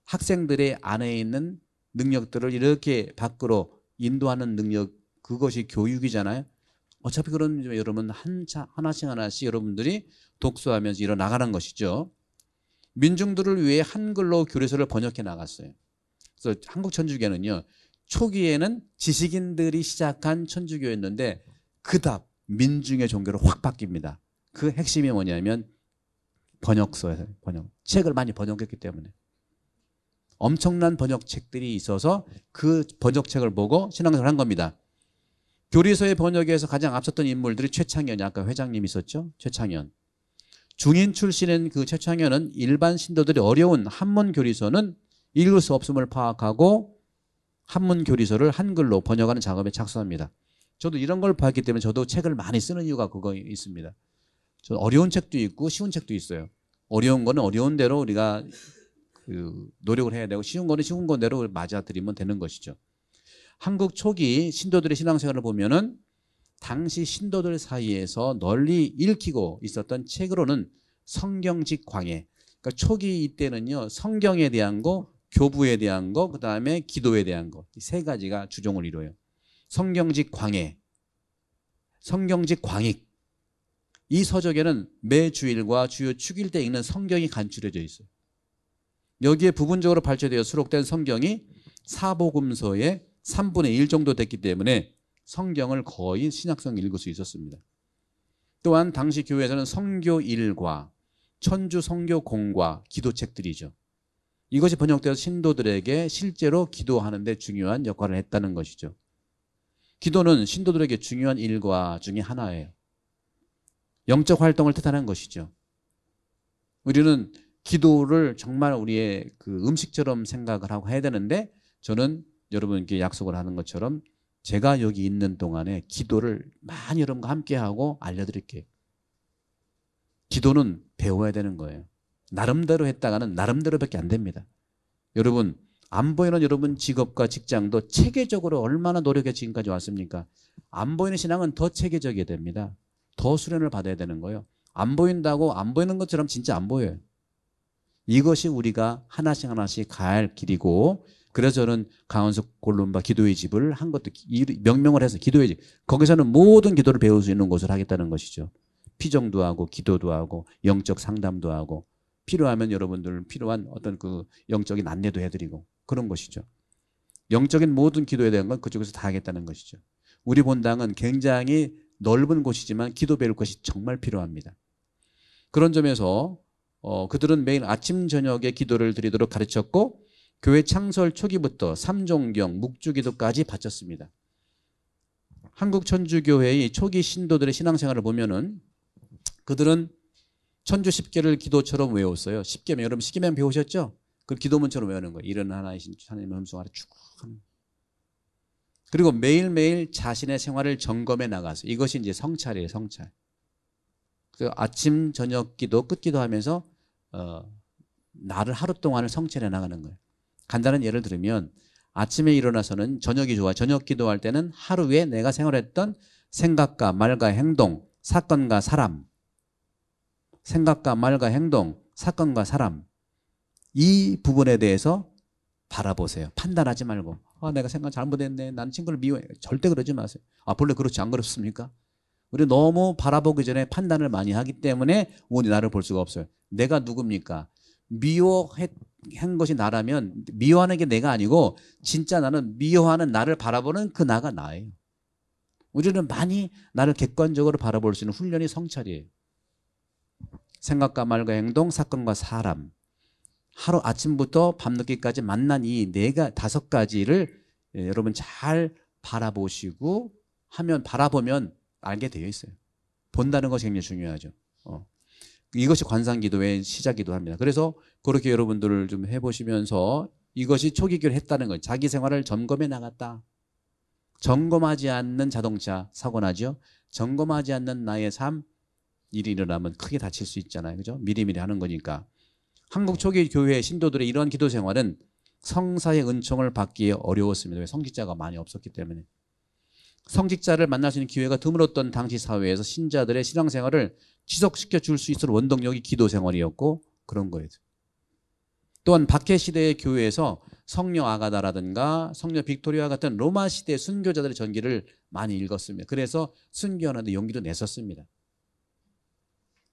S1: 학생들의 안에 있는 능력들을 이렇게 밖으로 인도하는 능력, 그것이 교육이잖아요. 어차피 그런 점에 여러분 하나씩 여러분들이 독서하면서 일어나가는 것이죠. 민중들을 위해 한글로 교리서를 번역해 나갔어요. 그래서 한국 천주교는요, 초기에는 지식인들이 시작한 천주교였는데 그답 민중의 종교로 확 바뀝니다. 그 핵심이 뭐냐면 번역서에서 책을 많이 번역했기 때문에 엄청난 번역책들이 있어서 그 번역책을 보고 신앙생활을 한 겁니다. 교리서의 번역에서 가장 앞섰던 인물들이 최창현이 아까 회장님 있었죠? 최창현. 중인 출신인 그 최창현은 일반 신도들이 어려운 한문 교리서는 읽을 수 없음을 파악하고 한문 교리서를 한글로 번역하는 작업에 착수합니다. 저도 이런 걸 봤기 때문에 저도 책을 많이 쓰는 이유가 그거 있습니다. 저 어려운 책도 있고 쉬운 책도 있어요. 어려운 거는 어려운 대로 우리가 노력을 해야 되고 쉬운 거는 쉬운 거대로 맞아들이면 되는 것이죠. 한국 초기 신도들의 신앙생활을 보면은 당시 신도들 사이에서 널리 읽히고 있었던 책으로는 성경직 광해. 그러니까 초기 이때는요, 성경에 대한 거, 교부에 대한 거, 그 다음에 기도에 대한 거, 이 세 가지가 주종을 이뤄요. 성경직 광해, 성경직 광익. 이 서적에는 매 주일과 주요 축일 때 읽는 성경이 간추려져 있어요. 여기에 부분적으로 발췌되어 수록된 성경이 사복음서의 3분의 1 정도 됐기 때문에 성경을 거의 신약성 읽을 수 있었습니다. 또한 당시 교회에서는 성교일과 천주 성교공과 기도책들이죠. 이것이 번역되어서 신도들에게 실제로 기도하는 데 중요한 역할을 했다는 것이죠. 기도는 신도들에게 중요한 일과 중에 하나예요. 영적 활동을 뜻하는 것이죠. 우리는 기도를 정말 우리의 그 음식처럼 생각을 하고 해야 되는데 저는 여러분께 약속을 하는 것처럼 제가 여기 있는 동안에 기도를 많이 여러분과 함께하고 알려드릴게요. 기도는 배워야 되는 거예요. 나름대로 했다가는 나름대로밖에 안 됩니다. 여러분 안 보이는 여러분 직업과 직장도 체계적으로 얼마나 노력해 지금까지 왔습니까? 안 보이는 신앙은 더 체계적이어야 됩니다. 더 수련을 받아야 되는 거예요. 안 보인다고 안 보이는 것처럼 진짜 안 보여요. 이것이 우리가 하나씩 하나씩 가야 할 길이고, 그래서 저는 강원석 골룸바 기도의 집을 한 것도 명명을 해서 기도의 집. 거기서는 모든 기도를 배울 수 있는 곳을 하겠다는 것이죠. 피정도 하고 기도도 하고 영적 상담도 하고 필요하면 여러분들 필요한 어떤 그 영적인 안내도 해드리고 그런 것이죠. 영적인 모든 기도에 대한 건 그쪽에서 다 하겠다는 것이죠. 우리 본당은 굉장히 넓은 곳이지만 기도 배울 것이 정말 필요합니다. 그런 점에서 그들은 매일 아침 저녁에 기도를 드리도록 가르쳤고 교회 창설 초기부터 삼종경, 묵주기도까지 바쳤습니다. 한국천주교회의 초기 신도들의 신앙생활을 보면은 그들은 천주 10개를 기도처럼 외웠어요. 10개면 여러분 10개면 배우셨죠? 그 기도문처럼 외우는 거예요. 이런 하나이신 하나님의 음성 아래 쭉 하는. 그리고 매일매일 자신의 생활을 점검해 나가서 이것이 이제 성찰이에요. 성찰. 그 아침 저녁 기도 끝기도 하면서 나를 하루 동안을 성찰해 나가는 거예요. 간단한 예를 들면 아침에 일어나서는 저녁이 좋아. 저녁 기도할 때는 하루에 내가 생활했던 생각과 말과 행동, 사건과 사람, 생각과 말과 행동, 사건과 사람, 이 부분에 대해서 바라보세요. 판단하지 말고 내가 생각 잘못했네. 난 친구를 미워해. 절대 그러지 마세요. 본래 그렇지 안 그렇습니까? 우리 너무 바라보기 전에 판단을 많이 하기 때문에 오늘 나를 볼 수가 없어요. 내가 누굽니까? 미워한 것이 나라면 미워하는 게 내가 아니고 진짜 나는 미워하는 나를 바라보는 그 나가 나예요. 우리는 많이 나를 객관적으로 바라볼 수 있는 훈련이 성찰이에요. 생각과 말과 행동, 사건과 사람. 하루 아침부터 밤늦게까지 만난 이 5가지를 여러분 잘 바라보시고 바라보면 알게 되어 있어요. 본다는 것이 굉장히 중요하죠. 이것이 관상기도의 시작이기도 합니다. 그래서 그렇게 여러분들을 좀 해보시면서 이것이 초기교를 했다는 거예요. 자기 생활을 점검해 나갔다. 점검하지 않는 자동차 사고 나죠. 점검하지 않는 나의 삶, 일이 일어나면 크게 다칠 수 있잖아요. 그죠? 미리미리 하는 거니까. 한국 초기 교회 신도들의 이러한 기도 생활은 성사의 은총을 받기에 어려웠습니다. 왜? 성직자가 많이 없었기 때문에. 성직자를 만날 수 있는 기회가 드물었던 당시 사회에서 신자들의 신앙생활을 지속시켜 줄 수 있을 원동력이 기도 생활이었고 그런 거예요. 또한 박해 시대의 교회에서 성녀 아가다라든가 성녀 빅토리아 같은 로마 시대 순교자들의 전기를 많이 읽었습니다. 그래서 순교하는데 용기도 냈었습니다.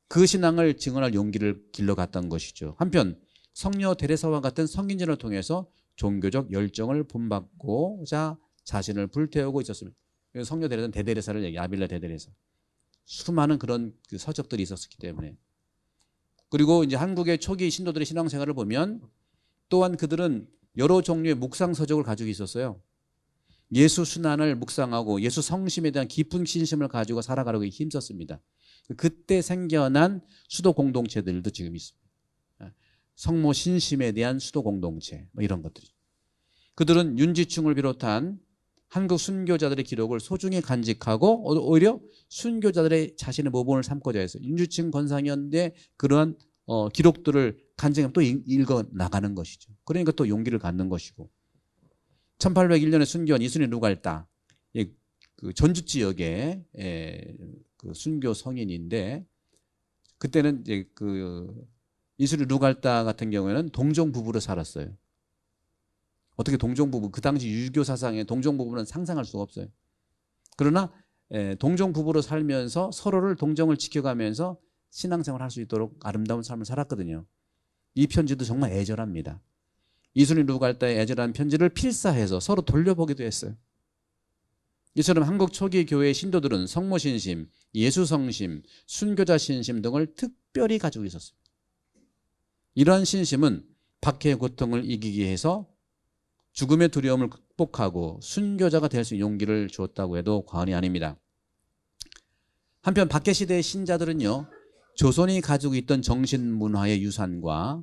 S1: 그 신앙을 증언할 용기를 길러갔던 것이죠. 한편 성녀 데레사와 같은 성인전을 통해서 종교적 열정을 본받고자 자신을 불태우고 있었습니다. 성녀 데레사는 대데레사를 얘기해요. 아빌라 대데레사. 수많은 그런 그 서적들이 있었기 때문에. 그리고 이제 한국의 초기 신도들의 신앙생활을 보면 또한 그들은 여러 종류의 묵상 서적을 가지고 있었어요. 예수 순환을 묵상하고 예수 성심에 대한 깊은 신심을 가지고 살아가려고 힘썼습니다. 그때 생겨난 수도 공동체들도 지금 있습니다. 성모 신심에 대한 수도 공동체 이런 것들이. 그들은 윤지충을 비롯한 한국 순교자들의 기록을 소중히 간직하고 오히려 순교자들의 자신의 모범을 삼고자 했어요. 윤지충 권상현의 그러한 기록들을 간직하면 또 읽어 나가는 것이죠. 그러니까 또 용기를 갖는 것이고. 1801년에 순교한 이순이 루갈다, 그 전주 지역의 그 순교 성인인데 그때는 이제 그 이순이 루갈다 같은 경우에는 동정 부부로 살았어요. 어떻게 동정 부부, 그 당시 유교 사상에 동정 부부는 상상할 수가 없어요. 그러나 동정 부부로 살면서 서로를 동정을 지켜가면서 신앙생활을 할 수 있도록 아름다운 삶을 살았거든요. 이 편지도 정말 애절합니다. 이순이 루갈다의 애절한 편지를 필사해서 서로 돌려보기도 했어요. 이처럼 한국 초기 교회의 신도들은 성모신심, 예수성심, 순교자신심 등을 특별히 가지고 있었습니다. 이러한 신심은 박해의 고통을 이기게 해서 죽음의 두려움을 극복하고 순교자가 될 수 있는 용기를 주었다고 해도 과언이 아닙니다. 한편 박해 시대의 신자들은요, 조선이 가지고 있던 정신문화의 유산과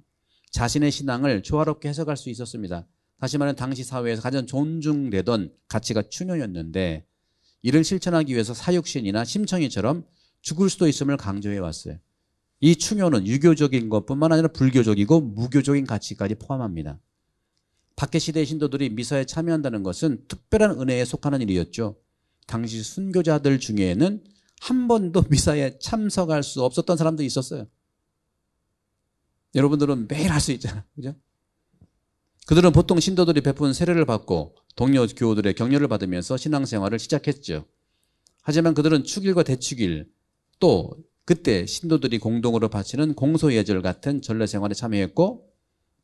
S1: 자신의 신앙을 조화롭게 해석할 수 있었습니다. 다시 말하면 당시 사회에서 가장 존중되던 가치가 추녀였는데 이를 실천하기 위해서 사육신이나 심청이처럼 죽을 수도 있음을 강조해 왔어요. 이 추녀는 유교적인 것뿐만 아니라 불교적이고 무교적인 가치까지 포함합니다. 박해 시대의 신도들이 미사에 참여한다는 것은 특별한 은혜에 속하는 일이었죠. 당시 순교자들 중에는 한 번도 미사에 참석할 수 없었던 사람도 있었어요. 여러분들은 매일 할 수 있잖아요. 그죠? 그들은 보통 신도들이 베푼 세례를 받고 동료 교우들의 격려를 받으면서 신앙생활을 시작했죠. 하지만 그들은 축일과 대축일 또 그때 신도들이 공동으로 바치는 공소예절 같은 전례생활에 참여했고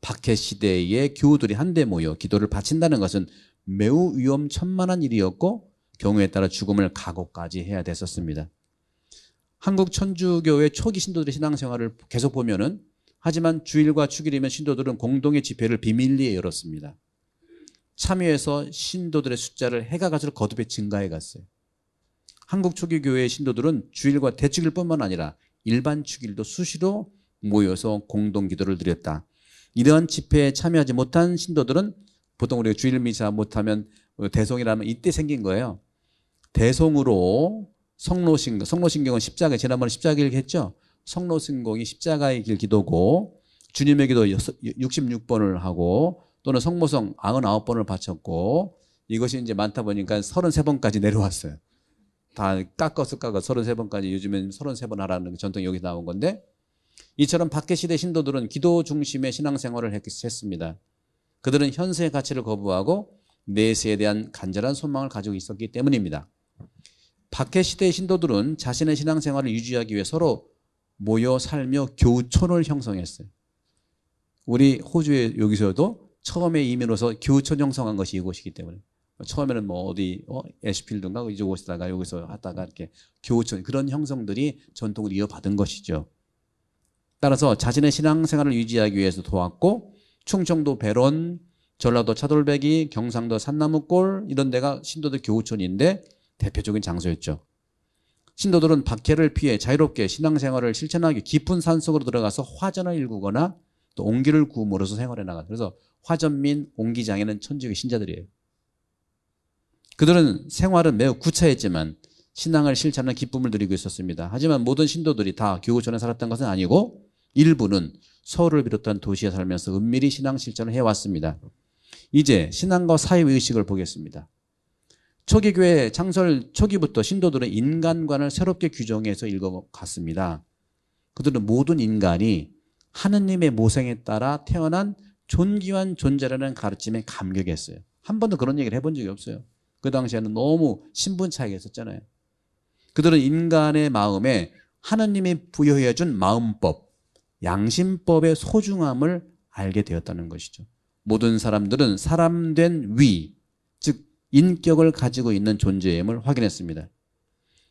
S1: 박해 시대의 교우들이 한데 모여 기도를 바친다는 것은 매우 위험천만한 일이었고 경우에 따라 죽음을 각오까지 해야 됐었습니다. 한국 천주교의 초기 신도들의 신앙생활을 계속 보면은 하지만 주일과 축일이면 신도들은 공동의 집회를 비밀리에 열었습니다. 참여해서 신도들의 숫자를 해가 갈수록 거듭에 증가해 갔어요. 한국 초기 교회의 신도들은 주일과 대축일뿐만 아니라 일반 축일도 수시로 모여서 공동 기도를 드렸다. 이러한 집회에 참여하지 못한 신도들은 보통 우리가 주일 미사 못하면 대송이라면 이때 생긴 거예요. 대송으로 성로신경은 십자가, 지난번에 십자가일 했죠. 성로신공이 십자가의 길 기도고 주님의 기도 66번을 하고 또는 성모성 99번을 바쳤고 이것이 이제 많다 보니까 33번까지 내려왔어요. 다 깎아서 33번까지 요즘엔 33번 하라는 전통이 여기서 나온 건데 이처럼 박해 시대 신도들은 기도 중심의 신앙생활을 했습니다. 그들은 현세의 가치를 거부하고 내세에 대한 간절한 소망을 가지고 있었기 때문입니다. 박해 시대의 신도들은 자신의 신앙생활을 유지하기 위해 서로 모여 살며 교우촌을 형성했어요. 우리 호주에 여기서도 처음에 이민로서 교우촌 형성한 것이 이곳이기 때문에 처음에는 뭐 어디 애쉬필드인가 이쪽 오시다가 여기서 하다가 이렇게 교우촌 그런 형성들이 전통을 이어받은 것이죠. 따라서 자신의 신앙생활을 유지하기 위해서 도왔고 충청도 배론, 전라도 차돌배기, 경상도 산나무골 이런 데가 신도들 교우촌인데 대표적인 장소였죠. 신도들은 박해를 피해 자유롭게 신앙생활을 실천하기 깊은 산속으로 들어가서 화전을 일구거나 또 옹기를 구움으로써 생활해 나가요. 그래서 화전민, 옹기장에는 천주교 신자들이에요. 그들은 생활은 매우 구차했지만 신앙을 실천하는 기쁨을 누리고 있었습니다. 하지만 모든 신도들이 다 교우촌에 살았던 것은 아니고 일부는 서울을 비롯한 도시에 살면서 은밀히 신앙 실천을 해왔습니다. 이제 신앙과 사회의식을 보겠습니다. 초기 교회 창설 초기부터 신도들은 인간관을 새롭게 규정해서 읽어갔습니다. 그들은 모든 인간이 하느님의 모생에 따라 태어난 존귀한 존재라는 가르침에 감격했어요. 한 번도 그런 얘기를 해본 적이 없어요. 그 당시에는 너무 신분 차이가 있었잖아요. 그들은 인간의 마음에 하느님이 부여해 준 마음법, 양심법의 소중함을 알게 되었다는 것이죠. 모든 사람들은 사람된 위, 즉 인격을 가지고 있는 존재임을 확인했습니다.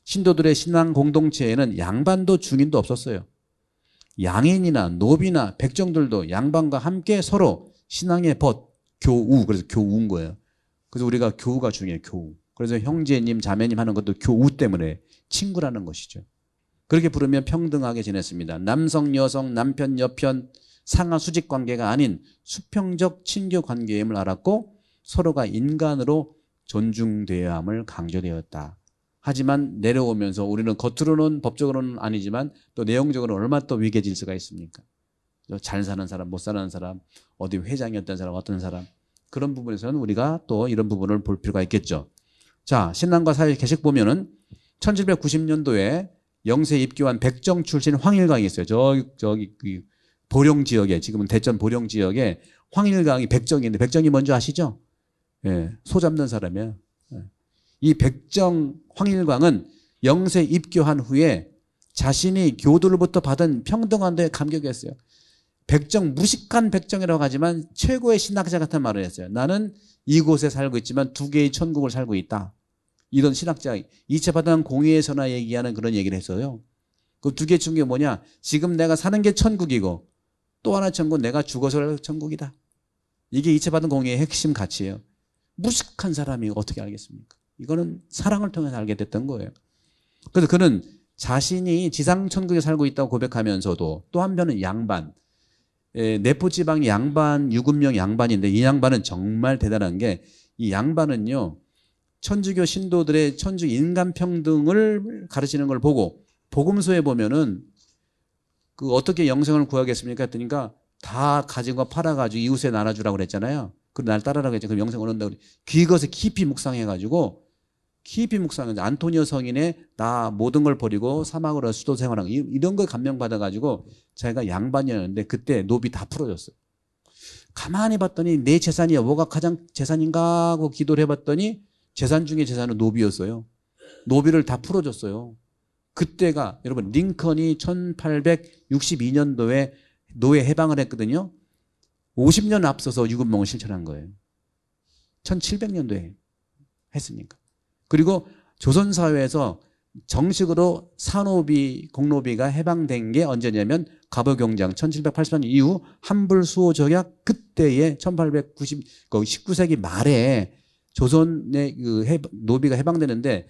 S1: 신도들의 신앙 공동체에는 양반도 중인도 없었어요. 양인이나 노비나 백정들도 양반과 함께 서로 신앙의 벗, 교우, 그래서 교우인 거예요. 그래서 우리가 교우가 중요해요. 교우. 그래서 형제님, 자매님 하는 것도 교우 때문에 친구라는 것이죠. 그렇게 부르면 평등하게 지냈습니다. 남성, 여성, 남편, 여편, 상하 수직 관계가 아닌 수평적 친교 관계임을 알았고 서로가 인간으로 존중되어야 함을 강조되었다. 하지만 내려오면서 우리는 겉으로는 법적으로는 아니지만 또 내용적으로는 얼마나 또 위계 질서가 있습니까? 잘 사는 사람, 못 사는 사람, 어디 회장이었던 사람, 어떤 사람 그런 부분에서는 우리가 또 이런 부분을 볼 필요가 있겠죠. 자, 신앙과 사회 계식 보면은 1790년도에 영세 입교한 백정 출신 황일강이 있어요. 저기 그 보령 지역에 지금은 대전 보령 지역에 황일강이 백정인데 백정이 뭔지 아시죠? 예, 소 잡는 사람이에요. 예. 이 백정 황일광은 영세 입교한 후에 자신이 교도로부터 받은 평등한 데에 감격했어요. 백정, 무식한 백정이라고 하지만 최고의 신학자 같은 말을 했어요. 나는 이곳에 살고 있지만 두 개의 천국을 살고 있다. 이런 신학자, 이체바당 공의에서나 얘기하는 그런 얘기를 했어요. 그 두 개의 천국이 뭐냐? 지금 내가 사는 게 천국이고 또 하나 천국은 내가 죽어서 살 천국이다. 이게 이체바당 공의의 핵심 가치예요. 무식한 사람이 어떻게 알겠습니까? 이거는 사랑을 통해서 알게 됐던 거예요. 그래서 그는 자신이 지상천국에 살고 있다고 고백하면서도 또 한편은 양반, 내포지방의 양반, 유급명 양반인데 이 양반은 정말 대단한 게 이 양반은요 천주교 신도들의 천주 인간평등을 가르치는 걸 보고 복음서에 보면은 그 어떻게 영생을 구하겠습니까? 했더니까 다 가진 거 팔아가지고 이웃에 나눠주라고 그랬잖아요. 그리고 날 따라라고 했죠. 그 영생을 얻는다고. 그것을 깊이 묵상해가지고 깊이 묵상해서 안토니오 성인의 나 모든 걸 버리고 사막으로 수도 생활한 이런 거 감명받아가지고 제가 양반이었는데 그때 노비 다 풀어줬어요. 가만히 봤더니 내 재산이 뭐가 가장 재산인가 하고 기도를 해봤더니 재산 중에 재산은 노비였어요. 노비를 다 풀어줬어요. 그때가 여러분 링컨이 1862년도에 노예 해방을 했거든요. 50년 앞서서 유급농을 실천한 거예요. 1700년도에 했으니까. 그리고 조선사회에서 정식으로 산노비, 공노비가 해방된 게 언제냐면 갑오경장 1783년 이후 한불수호적약 그때에 1890, 19세기 말에 조선의 그 노비가 해방되는데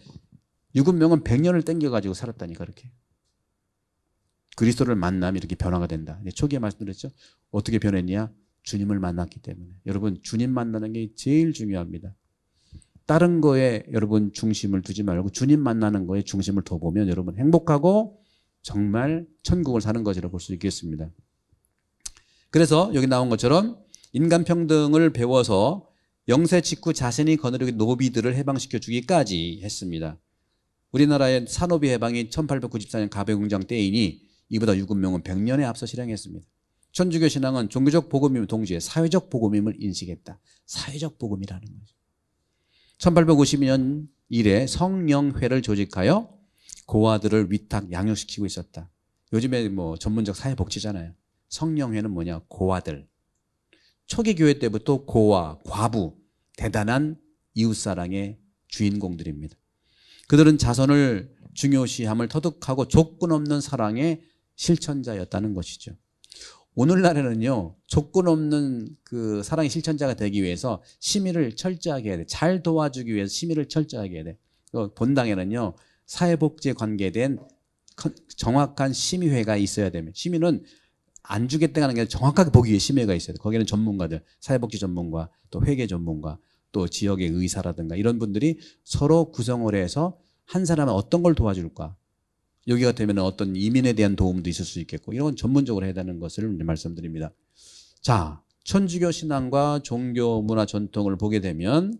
S1: 유급명은 100년을 땡겨가지고 살았다니까 그렇게. 그리스도를 만나면 이렇게 변화가 된다. 초기에 말씀드렸죠. 어떻게 변했냐? 주님을 만났기 때문에. 여러분 주님 만나는 게 제일 중요합니다. 다른 거에 여러분 중심을 두지 말고 주님 만나는 거에 중심을 둬보면 여러분 행복하고 정말 천국을 사는 것이라고 볼 수 있겠습니다. 그래서 여기 나온 것처럼 인간평등을 배워서 영세 직후 자신이 거느리는 노비들을 해방시켜 주기까지 했습니다. 우리나라의 산노비 해방이 1894년 갑오경장 때이니 이보다 유급명은 100년에 앞서 실행했습니다. 천주교 신앙은 종교적 복음임을 동시에 사회적 복음임을 인식했다. 사회적 복음이라는 거죠. 1852년 이래 성령회를 조직하여 고아들을 위탁 양육시키고 있었다. 요즘에 뭐 전문적 사회복지잖아요. 성령회는 뭐냐? 고아들. 초기 교회 때부터 고아, 과부, 대단한 이웃사랑의 주인공들입니다. 그들은 자선을 중요시함을 터득하고 조건 없는 사랑의 실천자였다는 것이죠. 오늘날에는요, 조건 없는 그 사랑의 실천자가 되기 위해서 심의를 철저하게 해야 돼. 잘 도와주기 위해서 심의를 철저하게 해야 돼. 본당에는요, 사회복지에 관계된 정확한 심의회가 있어야 됩니다. 심의는 안 주겠다는 게 아니라 정확하게 보기 위해 심의가 있어야 돼. 거기는 전문가들, 사회복지 전문가, 또 회계 전문가, 또 지역의 의사라든가 이런 분들이 서로 구성을 해서 한 사람은 어떤 걸 도와줄까? 여기가 되면 어떤 이민에 대한 도움도 있을 수 있겠고 이런 건 전문적으로 해야 되는 것을 말씀드립니다. 자, 천주교 신앙과 종교 문화 전통을 보게 되면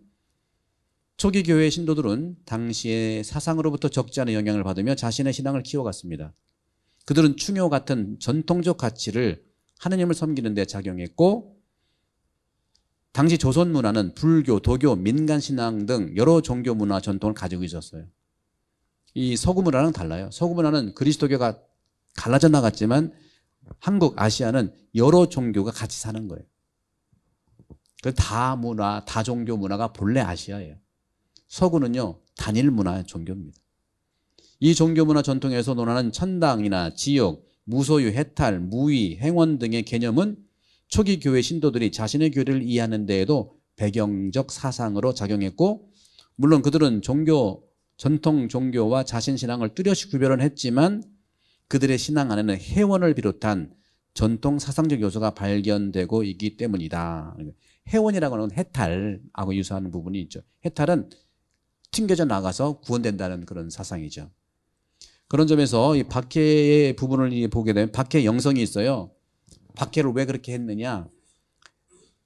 S1: 초기 교회 신도들은 당시의 사상으로부터 적지 않은 영향을 받으며 자신의 신앙을 키워갔습니다. 그들은 충효 같은 전통적 가치를 하느님을 섬기는 데 작용했고 당시 조선 문화는 불교, 도교, 민간신앙 등 여러 종교 문화 전통을 가지고 있었어요. 이 서구 문화랑 달라요. 서구 문화는 그리스도교가 갈라져 나갔지만 한국, 아시아는 여러 종교가 같이 사는 거예요. 그 다문화, 다종교 문화가 본래 아시아예요. 서구는요, 단일 문화 종교입니다. 이 종교 문화 전통에서 논하는 천당이나 지옥, 무소유, 해탈, 무위, 행원 등의 개념은 초기 교회 신도들이 자신의 교리를 이해하는 데에도 배경적 사상으로 작용했고 물론 그들은 전통 종교와 자신 신앙을 뚜렷이 구별은 했지만 그들의 신앙 안에는 해원을 비롯한 전통 사상적 요소가 발견되고 있기 때문이다. 해원이라고 하는 해탈하고 유사한 부분이 있죠. 해탈은 튕겨져 나가서 구원된다는 그런 사상이죠. 그런 점에서 이 박해의 부분을 보게 되면 박해 영성이 있어요. 박해를 왜 그렇게 했느냐?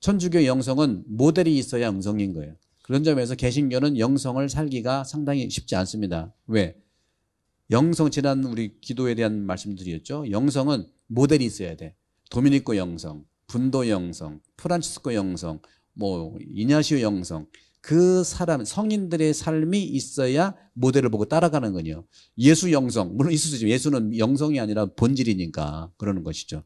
S1: 천주교 영성은 모델이 있어야 응성인 거예요. 그런 점에서 개신교는 영성을 살기가 상당히 쉽지 않습니다. 왜? 영성, 지난 우리 기도에 대한 말씀드렸죠. 영성은 모델이 있어야 돼. 도미니코 영성, 분도 영성, 프란치스코 영성, 뭐 이냐시오 영성. 그 사람, 성인들의 삶이 있어야 모델을 보고 따라가는 거예요. 예수 영성, 물론 있을 수 있지만 예수는 영성이 아니라 본질이니까 그러는 것이죠.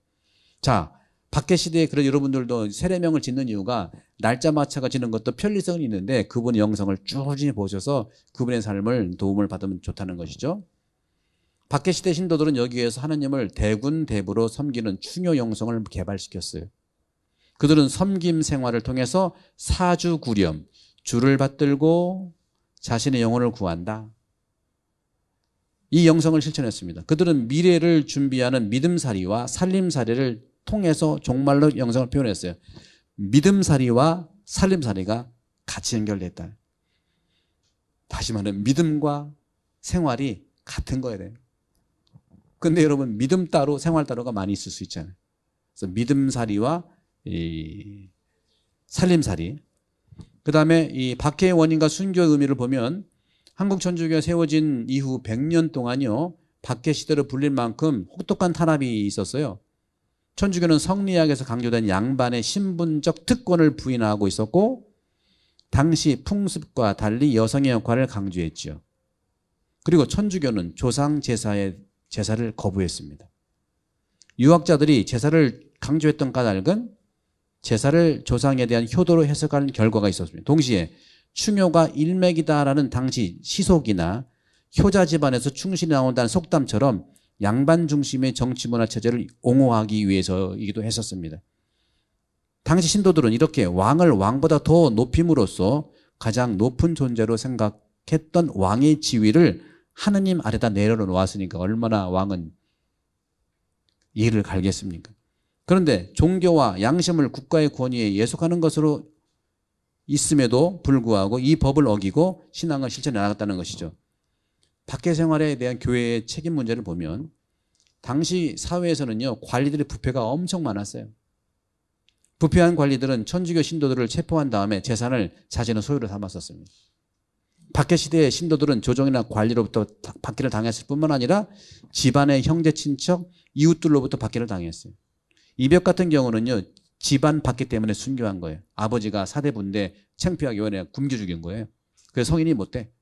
S1: 자, 박해 시대에 그런 여러분들도 세례명을 짓는 이유가 날짜 맞춰가 지는 것도 편리성은 있는데 그분의 영성을 꾸준히 보셔서 그분의 삶을 도움을 받으면 좋다는 것이죠. 박해 시대 신도들은 여기에서 하나님을 대군대부로 섬기는 충효 영성을 개발시켰어요. 그들은 섬김 생활을 통해서 사주구렴, 주를 받들고 자신의 영혼을 구한다. 이 영성을 실천했습니다. 그들은 미래를 준비하는 믿음살이와 살림살이를 통해서 종말로 영성을 표현했어요. 믿음살이와 살림살이가 같이 연결됐다. 다시 말하면 믿음과 생활이 같은 거야 돼요. 근데 여러분 믿음 따로 생활 따로가 많이 있을 수 있잖아요. 그래서 믿음살이와 이 살림살이. 그 다음에 이 박해의 원인과 순교의 의미를 보면 한국 천주교가 세워진 이후 100년 동안요, 박해 시대로 불릴 만큼 혹독한 탄압이 있었어요. 천주교는 성리학에서 강조된 양반의 신분적 특권을 부인하고 있었고, 당시 풍습과 달리 여성의 역할을 강조했죠. 그리고 천주교는 조상 제사를 거부했습니다. 유학자들이 제사를 강조했던 까닭은 제사를 조상에 대한 효도로 해석하는 결과가 있었습니다. 동시에 충효가 일맥이다라는 당시 시속이나 효자 집안에서 충신이 나온다는 속담처럼 양반 중심의 정치 문화 체제를 옹호하기 위해서이기도 했었습니다. 당시 신도들은 이렇게 왕을 왕보다 더 높임으로써 가장 높은 존재로 생각했던 왕의 지위를 하느님 아래다 내려놓았으니까 얼마나 왕은 이해를 갈겠습니까? 그런데 종교와 양심을 국가의 권위에 예속하는 것으로 있음에도 불구하고 이 법을 어기고 신앙을 실천해 나갔다는 것이죠. 박해 생활에 대한 교회의 책임 문제를 보면 당시 사회에서는요, 관리들의 부패가 엄청 많았어요. 부패한 관리들은 천주교 신도들을 체포한 다음에 재산을 자신의 소유로 삼았었습니다. 박해 시대의 신도들은 조정이나 관리로부터 박해를 당했을 뿐만 아니라 집안의 형제, 친척, 이웃들로부터 박해를 당했어요. 이벽 같은 경우는요, 집안 박해 때문에 순교한 거예요. 아버지가 사대부인데 창피하게 원해 굶겨 죽인 거예요. 그래서 성인이 못 돼.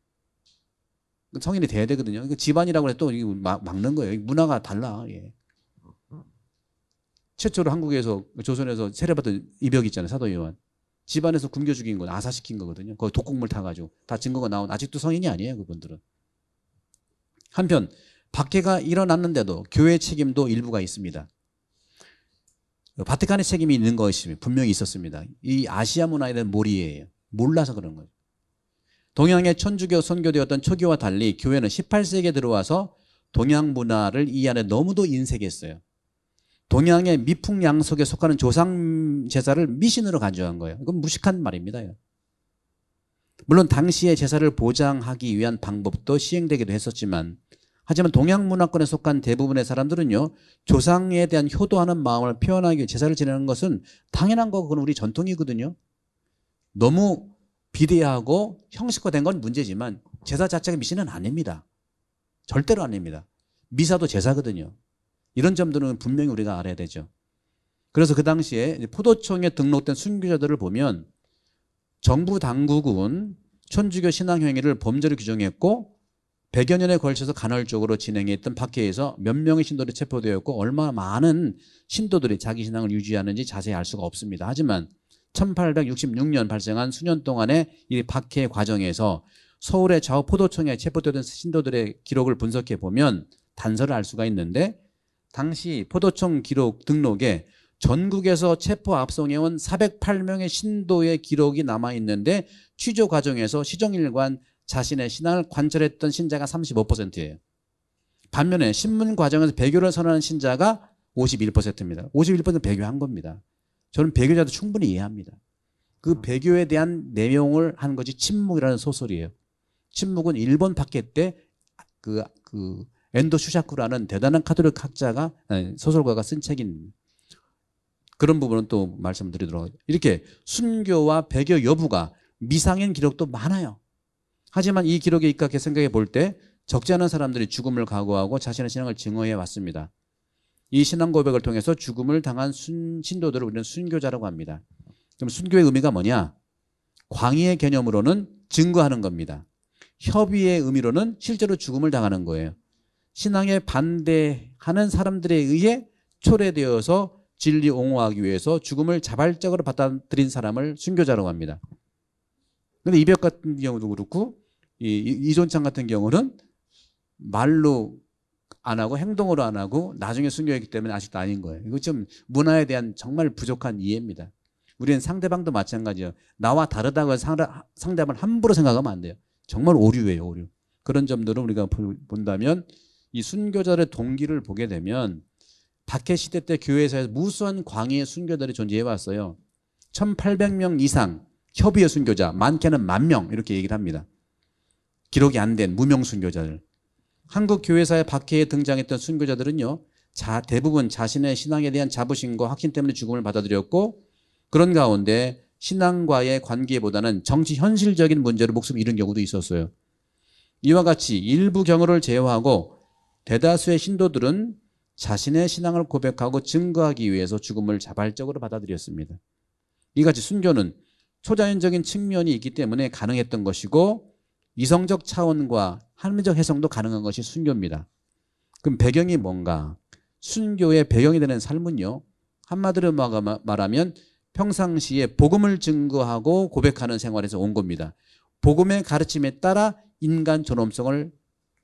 S1: 성인이 돼야 되거든요. 집안이라고 해서 또 막는 거예요. 문화가 달라. 예. 최초로 한국에서, 조선에서 세례받은 이벽 있잖아요. 사도요한. 집안에서 굶겨 죽인 건 아사시킨 거거든요. 거기 독국물 타가지고 다 증거가 나온, 아직도 성인이 아니에요, 그분들은. 한편 박해가 일어났는데도 교회의 책임도 일부가 있습니다. 바티칸의 책임이 있는 것이 분명히 있었습니다. 이 아시아 문화에 대한 몰이에요. 몰라서 그런 거예요. 동양의 천주교 선교되었던 초기와 달리 교회는 18세기에 들어와서 동양 문화를 이 안에 너무도 인색했어요. 동양의 미풍양속에 속하는 조상 제사를 미신으로 간주한 거예요. 이건 무식한 말입니다. 물론 당시의 제사를 보장하기 위한 방법도 시행되기도 했었지만, 하지만 동양 문화권에 속한 대부분의 사람들은요, 조상에 대한 효도하는 마음을 표현하기 위해 제사를 지내는 것은 당연한 거고 그건 우리 전통이거든요. 너무 비대하고 형식화된 건 문제지만 제사 자체가 미신은 아닙니다. 절대로 아닙니다. 미사도 제사거든요. 이런 점들은 분명히 우리가 알아야 되죠. 그래서 그 당시에 포도청에 등록된 순교자들을 보면 정부 당국은 천주교 신앙 행위를 범죄로 규정했고 100여 년에 걸쳐서 간헐적으로 진행했던 박해에서 몇 명의 신도들이 체포되었고 얼마나 많은 신도들이 자기 신앙을 유지하는지 자세히 알 수가 없습니다. 하지만 1866년 발생한 수년 동안의 이 박해 과정에서 서울의 좌우 포도청에 체포되던 신도들의 기록을 분석해 보면 단서를 알 수가 있는데, 당시 포도청 기록 등록에 전국에서 체포 압송해온 408명의 신도의 기록이 남아있는데 취조 과정에서 시정일관 자신의 신앙을 관철했던 신자가 35%예요. 반면에 신문 과정에서 배교를 선언하는 신자가 51%입니다. 51%는 배교한 겁니다. 저는 배교자도 충분히 이해합니다. 그 배교에 대한 내용을 한 것이 침묵이라는 소설이에요. 침묵은 일본 박해 때 엔도 슈샤쿠라는 대단한 카톨릭 학자가, 소설가가 쓴 책입니다. 그런 부분은 또 말씀드리도록 하겠습니다. 이렇게 순교와 배교 여부가 미상인 기록도 많아요. 하지만 이 기록에 입각해 생각해 볼 때 적지 않은 사람들이 죽음을 각오하고 자신의 신앙을 증오해 왔습니다. 이 신앙 고백을 통해서 죽음을 당한 신도들을 우리는 순교자라고 합니다. 그럼 순교의 의미가 뭐냐? 광의의 개념으로는 증거하는 겁니다. 협의의 의미로는 실제로 죽음을 당하는 거예요. 신앙에 반대하는 사람들에 의해 초래되어서 진리 옹호하기 위해서 죽음을 자발적으로 받아들인 사람을 순교자라고 합니다. 그런데 이벽 같은 경우도 그렇고 이존창 같은 경우는 말로 안 하고 행동으로 안 하고 나중에 순교했기 때문에 아직도 아닌 거예요. 이거 좀 문화에 대한 정말 부족한 이해입니다. 우리는 상대방도 마찬가지예요. 나와 다르다고 해서 상대방을 함부로 생각하면 안 돼요. 정말 오류예요, 오류. 그런 점들을 우리가 본다면 이 순교자의 동기를 보게 되면 박해 시대 때 교회에서 무수한 광의의 순교자들이 존재해 왔어요. 1800명 이상 협의의 순교자, 많게는 10,000명 이렇게 얘기를 합니다. 기록이 안 된 무명 순교자들. 한국 교회사의 박해에 등장했던 순교자들은요, 대부분 자신의 신앙에 대한 자부심과 확신 때문에 죽음을 받아들였고, 그런 가운데 신앙과의 관계보다는 정치 현실적인 문제로 목숨을 잃은 경우도 있었어요. 이와 같이 일부 경우를 제외하고 대다수의 신도들은 자신의 신앙을 고백하고 증거하기 위해서 죽음을 자발적으로 받아들였습니다. 이같이 순교는 초자연적인 측면이 있기 때문에 가능했던 것이고 이성적 차원과 합리적 해석도 가능한 것이 순교입니다. 그럼 배경이 뭔가? 순교의 배경이 되는 삶은요, 한마디로 말하면 평상시에 복음을 증거하고 고백하는 생활에서 온 겁니다. 복음의 가르침에 따라 인간 존엄성을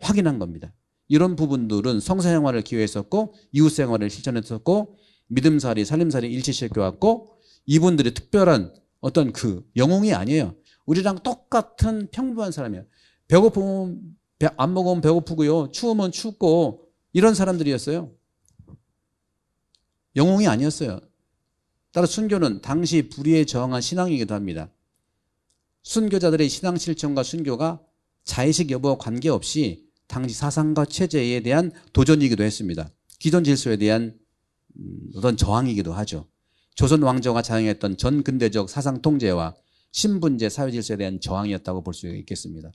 S1: 확인한 겁니다. 이런 부분들은 성사 생활을 기여했었고 이웃 생활을 실천했었고 믿음살이 살림살이 일치시켜왔고 이분들이 특별한 어떤 그 영웅이 아니에요. 우리랑 똑같은 평범한 사람이에요. 배고프면 안 먹으면 배고프고요. 추우면 춥고 이런 사람들이었어요. 영웅이 아니었어요. 따라 순교는 당시 불의에 저항한 신앙이기도 합니다. 순교자들의 신앙 실천과 순교가 자의식 여부와 관계없이 당시 사상과 체제에 대한 도전이기도 했습니다. 기존 질서에 대한 어떤 저항이기도 하죠. 조선 왕조가 자행했던 전근대적 사상 통제와 신분제 사회 질서에 대한 저항이었다고 볼 수 있겠습니다.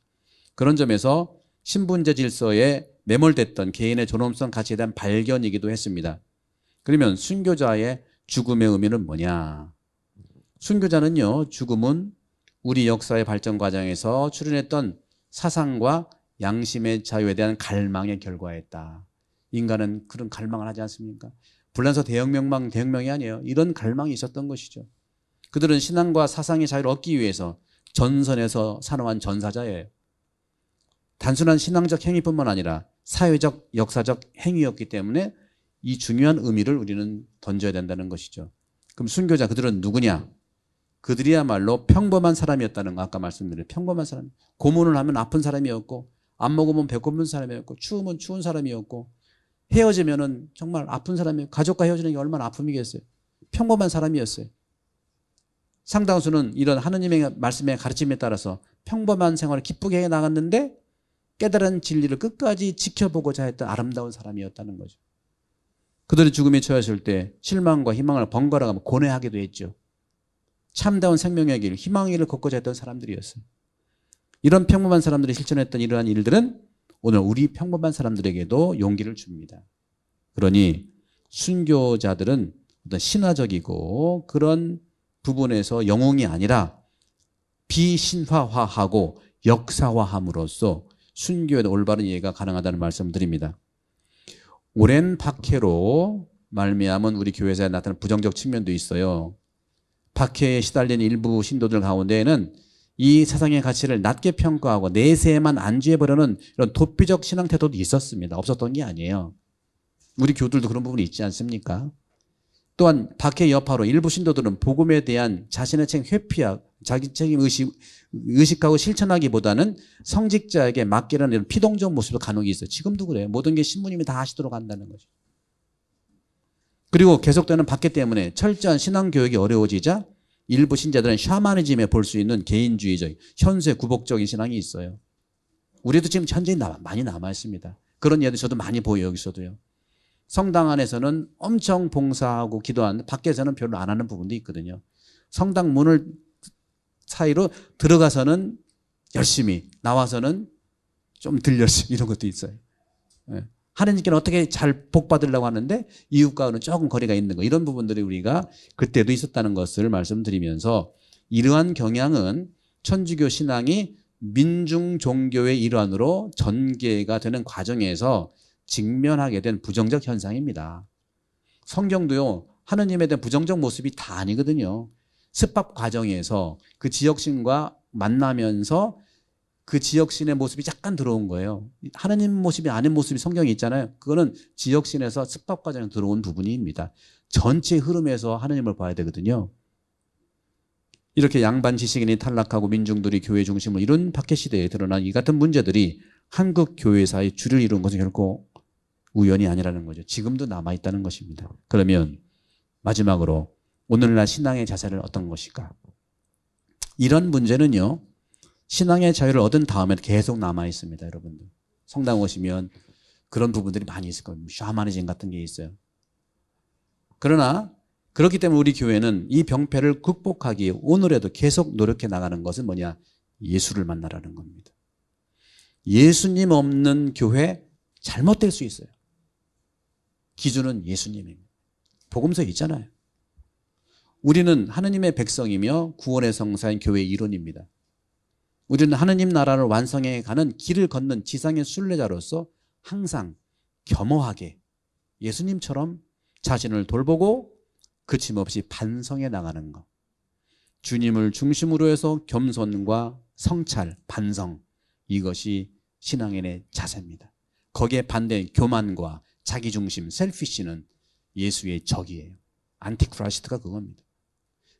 S1: 그런 점에서 신분제 질서에 매몰됐던 개인의 존엄성 가치에 대한 발견이기도 했습니다. 그러면 순교자의 죽음의 의미는 뭐냐? 순교자는요, 죽음은 우리 역사의 발전 과정에서 출현했던 사상과 양심의 자유에 대한 갈망의 결과였다. 인간은 그런 갈망을 하지 않습니까? 불란서 대혁명이 아니에요. 이런 갈망이 있었던 것이죠. 그들은 신앙과 사상의 자유를 얻기 위해서 전선에서 산호한 전사자예요. 단순한 신앙적 행위뿐만 아니라 사회적, 역사적 행위였기 때문에 이 중요한 의미를 우리는 던져야 된다는 것이죠. 그럼 순교자 그들은 누구냐? 그들이야말로 평범한 사람이었다는 거 아까 말씀드린 평범한 사람. 고문을 하면 아픈 사람이었고 안 먹으면 배고픈 사람이었고 추우면 추운 사람이었고 헤어지면은 정말 아픈 사람이었고 가족과 헤어지는 게 얼마나 아픔이겠어요. 평범한 사람이었어요. 상당수는 이런 하느님의 말씀의 가르침에 따라서 평범한 생활을 기쁘게 해 나갔는데 깨달은 진리를 끝까지 지켜보고자 했던 아름다운 사람이었다는 거죠. 그들의 죽음에 처했을 때 실망과 희망을 번갈아가며 고뇌하기도 했죠. 참다운 생명의 길, 희망의 길을 걷고자 했던 사람들이었어요. 이런 평범한 사람들이 실천했던 이러한 일들은 오늘 우리 평범한 사람들에게도 용기를 줍니다. 그러니 순교자들은 어떤 신화적이고 그런 부분에서 영웅이 아니라 비신화화하고 역사화함으로써 순교의 올바른 이해가 가능하다는 말씀을 드립니다. 오랜 박해로 말미암은 우리 교회사에 나타나는 부정적 측면도 있어요. 박해에 시달린 일부 신도들 가운데에는 이 세상의 가치를 낮게 평가하고 내세에만 안주해버리는 이런 도피적 신앙 태도도 있었습니다. 없었던 게 아니에요. 우리 교들도 그런 부분이 있지 않습니까? 또한 박해 여파로 일부 신도들은 복음에 대한 자신의 책임 회피하고 자기 책임 의식하고 실천하기보다는 성직자에게 맡기라는 이런 피동적 모습도 간혹 있어요. 지금도 그래요. 모든 게 신부님이 다 하시도록 한다는 거죠. 그리고 계속되는 박해 때문에 철저한 신앙교육이 어려워지자 일부 신자들은 샤머니즘에 볼 수 있는 개인주의적, 현세 구복적인 신앙이 있어요. 우리도 지금 현재 많이 남아있습니다. 그런 예들 저도 많이 보여요. 여기서도요. 성당 안에서는 엄청 봉사하고 기도하는데 밖에서는 별로 안 하는 부분도 있거든요. 성당 문을 사이로 들어가서는 열심히, 나와서는 좀 덜 열심히 이런 것도 있어요. 예. 하나님께는 어떻게 잘 복받으려고 하는데 이웃과는 조금 거리가 있는 거, 이런 부분들이 우리가 그때도 있었다는 것을 말씀드리면서 이러한 경향은 천주교 신앙이 민중 종교의 일환으로 전개가 되는 과정에서 직면하게 된 부정적 현상입니다. 성경도요, 하느님에 대한 부정적 모습이 다 아니거든요. 습합 과정에서 그 지역신과 만나면서 그 지역신의 모습이 약간 들어온 거예요. 하느님 모습이 아닌 모습이 성경에 있잖아요. 그거는 지역신에서 습합 과정에 들어온 부분입니다. 전체 흐름에서 하느님을 봐야 되거든요. 이렇게 양반 지식인이 탈락하고 민중들이 교회 중심을 이룬 박해 시대에 드러난 이 같은 문제들이 한국 교회사의 주를 이룬 것은 결코 우연이 아니라는 거죠. 지금도 남아있다는 것입니다. 그러면 마지막으로 오늘날 신앙의 자세는 어떤 것일까? 이런 문제는요, 신앙의 자유를 얻은 다음에 계속 남아있습니다. 여러분들 성당 오시면 그런 부분들이 많이 있을 거예요. 샤머니즘 같은 게 있어요. 그러나 그렇기 때문에 우리 교회는 이 병폐를 극복하기 위해 오늘에도 계속 노력해 나가는 것은 뭐냐? 예수를 만나라는 겁니다. 예수님 없는 교회 잘못될 수 있어요. 기준은 예수님입니다. 복음서에 있잖아요. 우리는 하느님의 백성이며 구원의 성사인 교회의 일원입니다. 우리는 하느님 나라를 완성해 가는 길을 걷는 지상의 순례자로서 항상 겸허하게 예수님처럼 자신을 돌보고 그침없이 반성해 나가는 것. 주님을 중심으로 해서 겸손과 성찰, 반성, 이것이 신앙인의 자세입니다. 거기에 반대인 교만과 자기중심, 셀피시는 예수의 적이에요. 안티크라이스트가 그겁니다.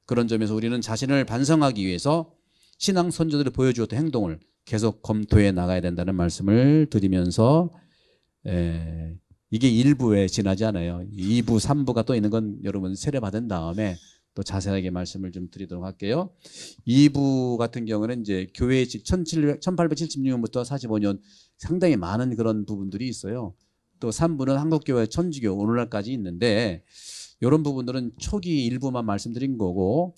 S1: 그런 점에서 우리는 자신을 반성하기 위해서 신앙 선조들이 보여주었던 행동을 계속 검토해 나가야 된다는 말씀을 드리면서 이게 1부에 지나지 않아요. 2부, 3부가 또 있는 건 여러분 세례받은 다음에 또 자세하게 말씀을 좀 드리도록 할게요. 2부 같은 경우는 이제 교회의 1876년부터 45년 상당히 많은 그런 부분들이 있어요. 또 3부는 한국교회 천주교 오늘날까지 있는데 이런 부분들은 초기 일부만 말씀드린 거고,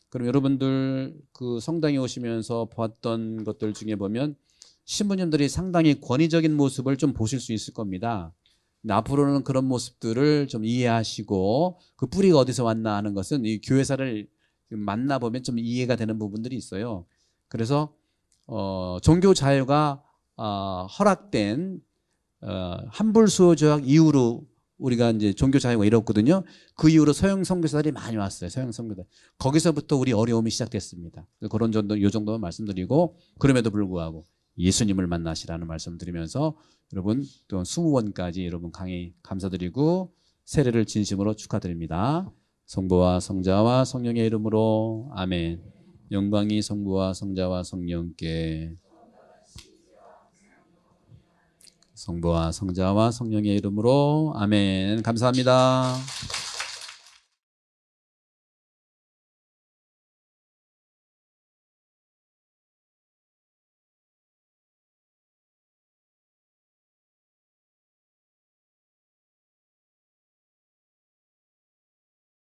S1: 그럼 여러분들 그 성당에 오시면서 봤던 것들 중에 보면 신부님들이 상당히 권위적인 모습을 좀 보실 수 있을 겁니다. 근데 앞으로는 그런 모습들을 좀 이해하시고 그 뿌리가 어디서 왔나 하는 것은 이 교회사를 만나보면 좀 이해가 되는 부분들이 있어요. 그래서 종교 자유가 허락된 한불수호조약 이후로 우리가 이제 종교 자유가 이뤘거든요. 그 이후로 서양 선교사들이 많이 왔어요. 서양 선교사들. 거기서부터 우리 어려움이 시작됐습니다. 그런 정도, 요 정도만 말씀드리고, 그럼에도 불구하고 예수님을 만나시라는 말씀 드리면서 여러분 또 20원까지 여러분 강의 감사드리고 세례를 진심으로 축하드립니다. 성부와 성자와 성령의 이름으로 아멘. 영광이 성부와 성자와 성령께, 성부와 성자와 성령의 이름으로 아멘. 감사합니다.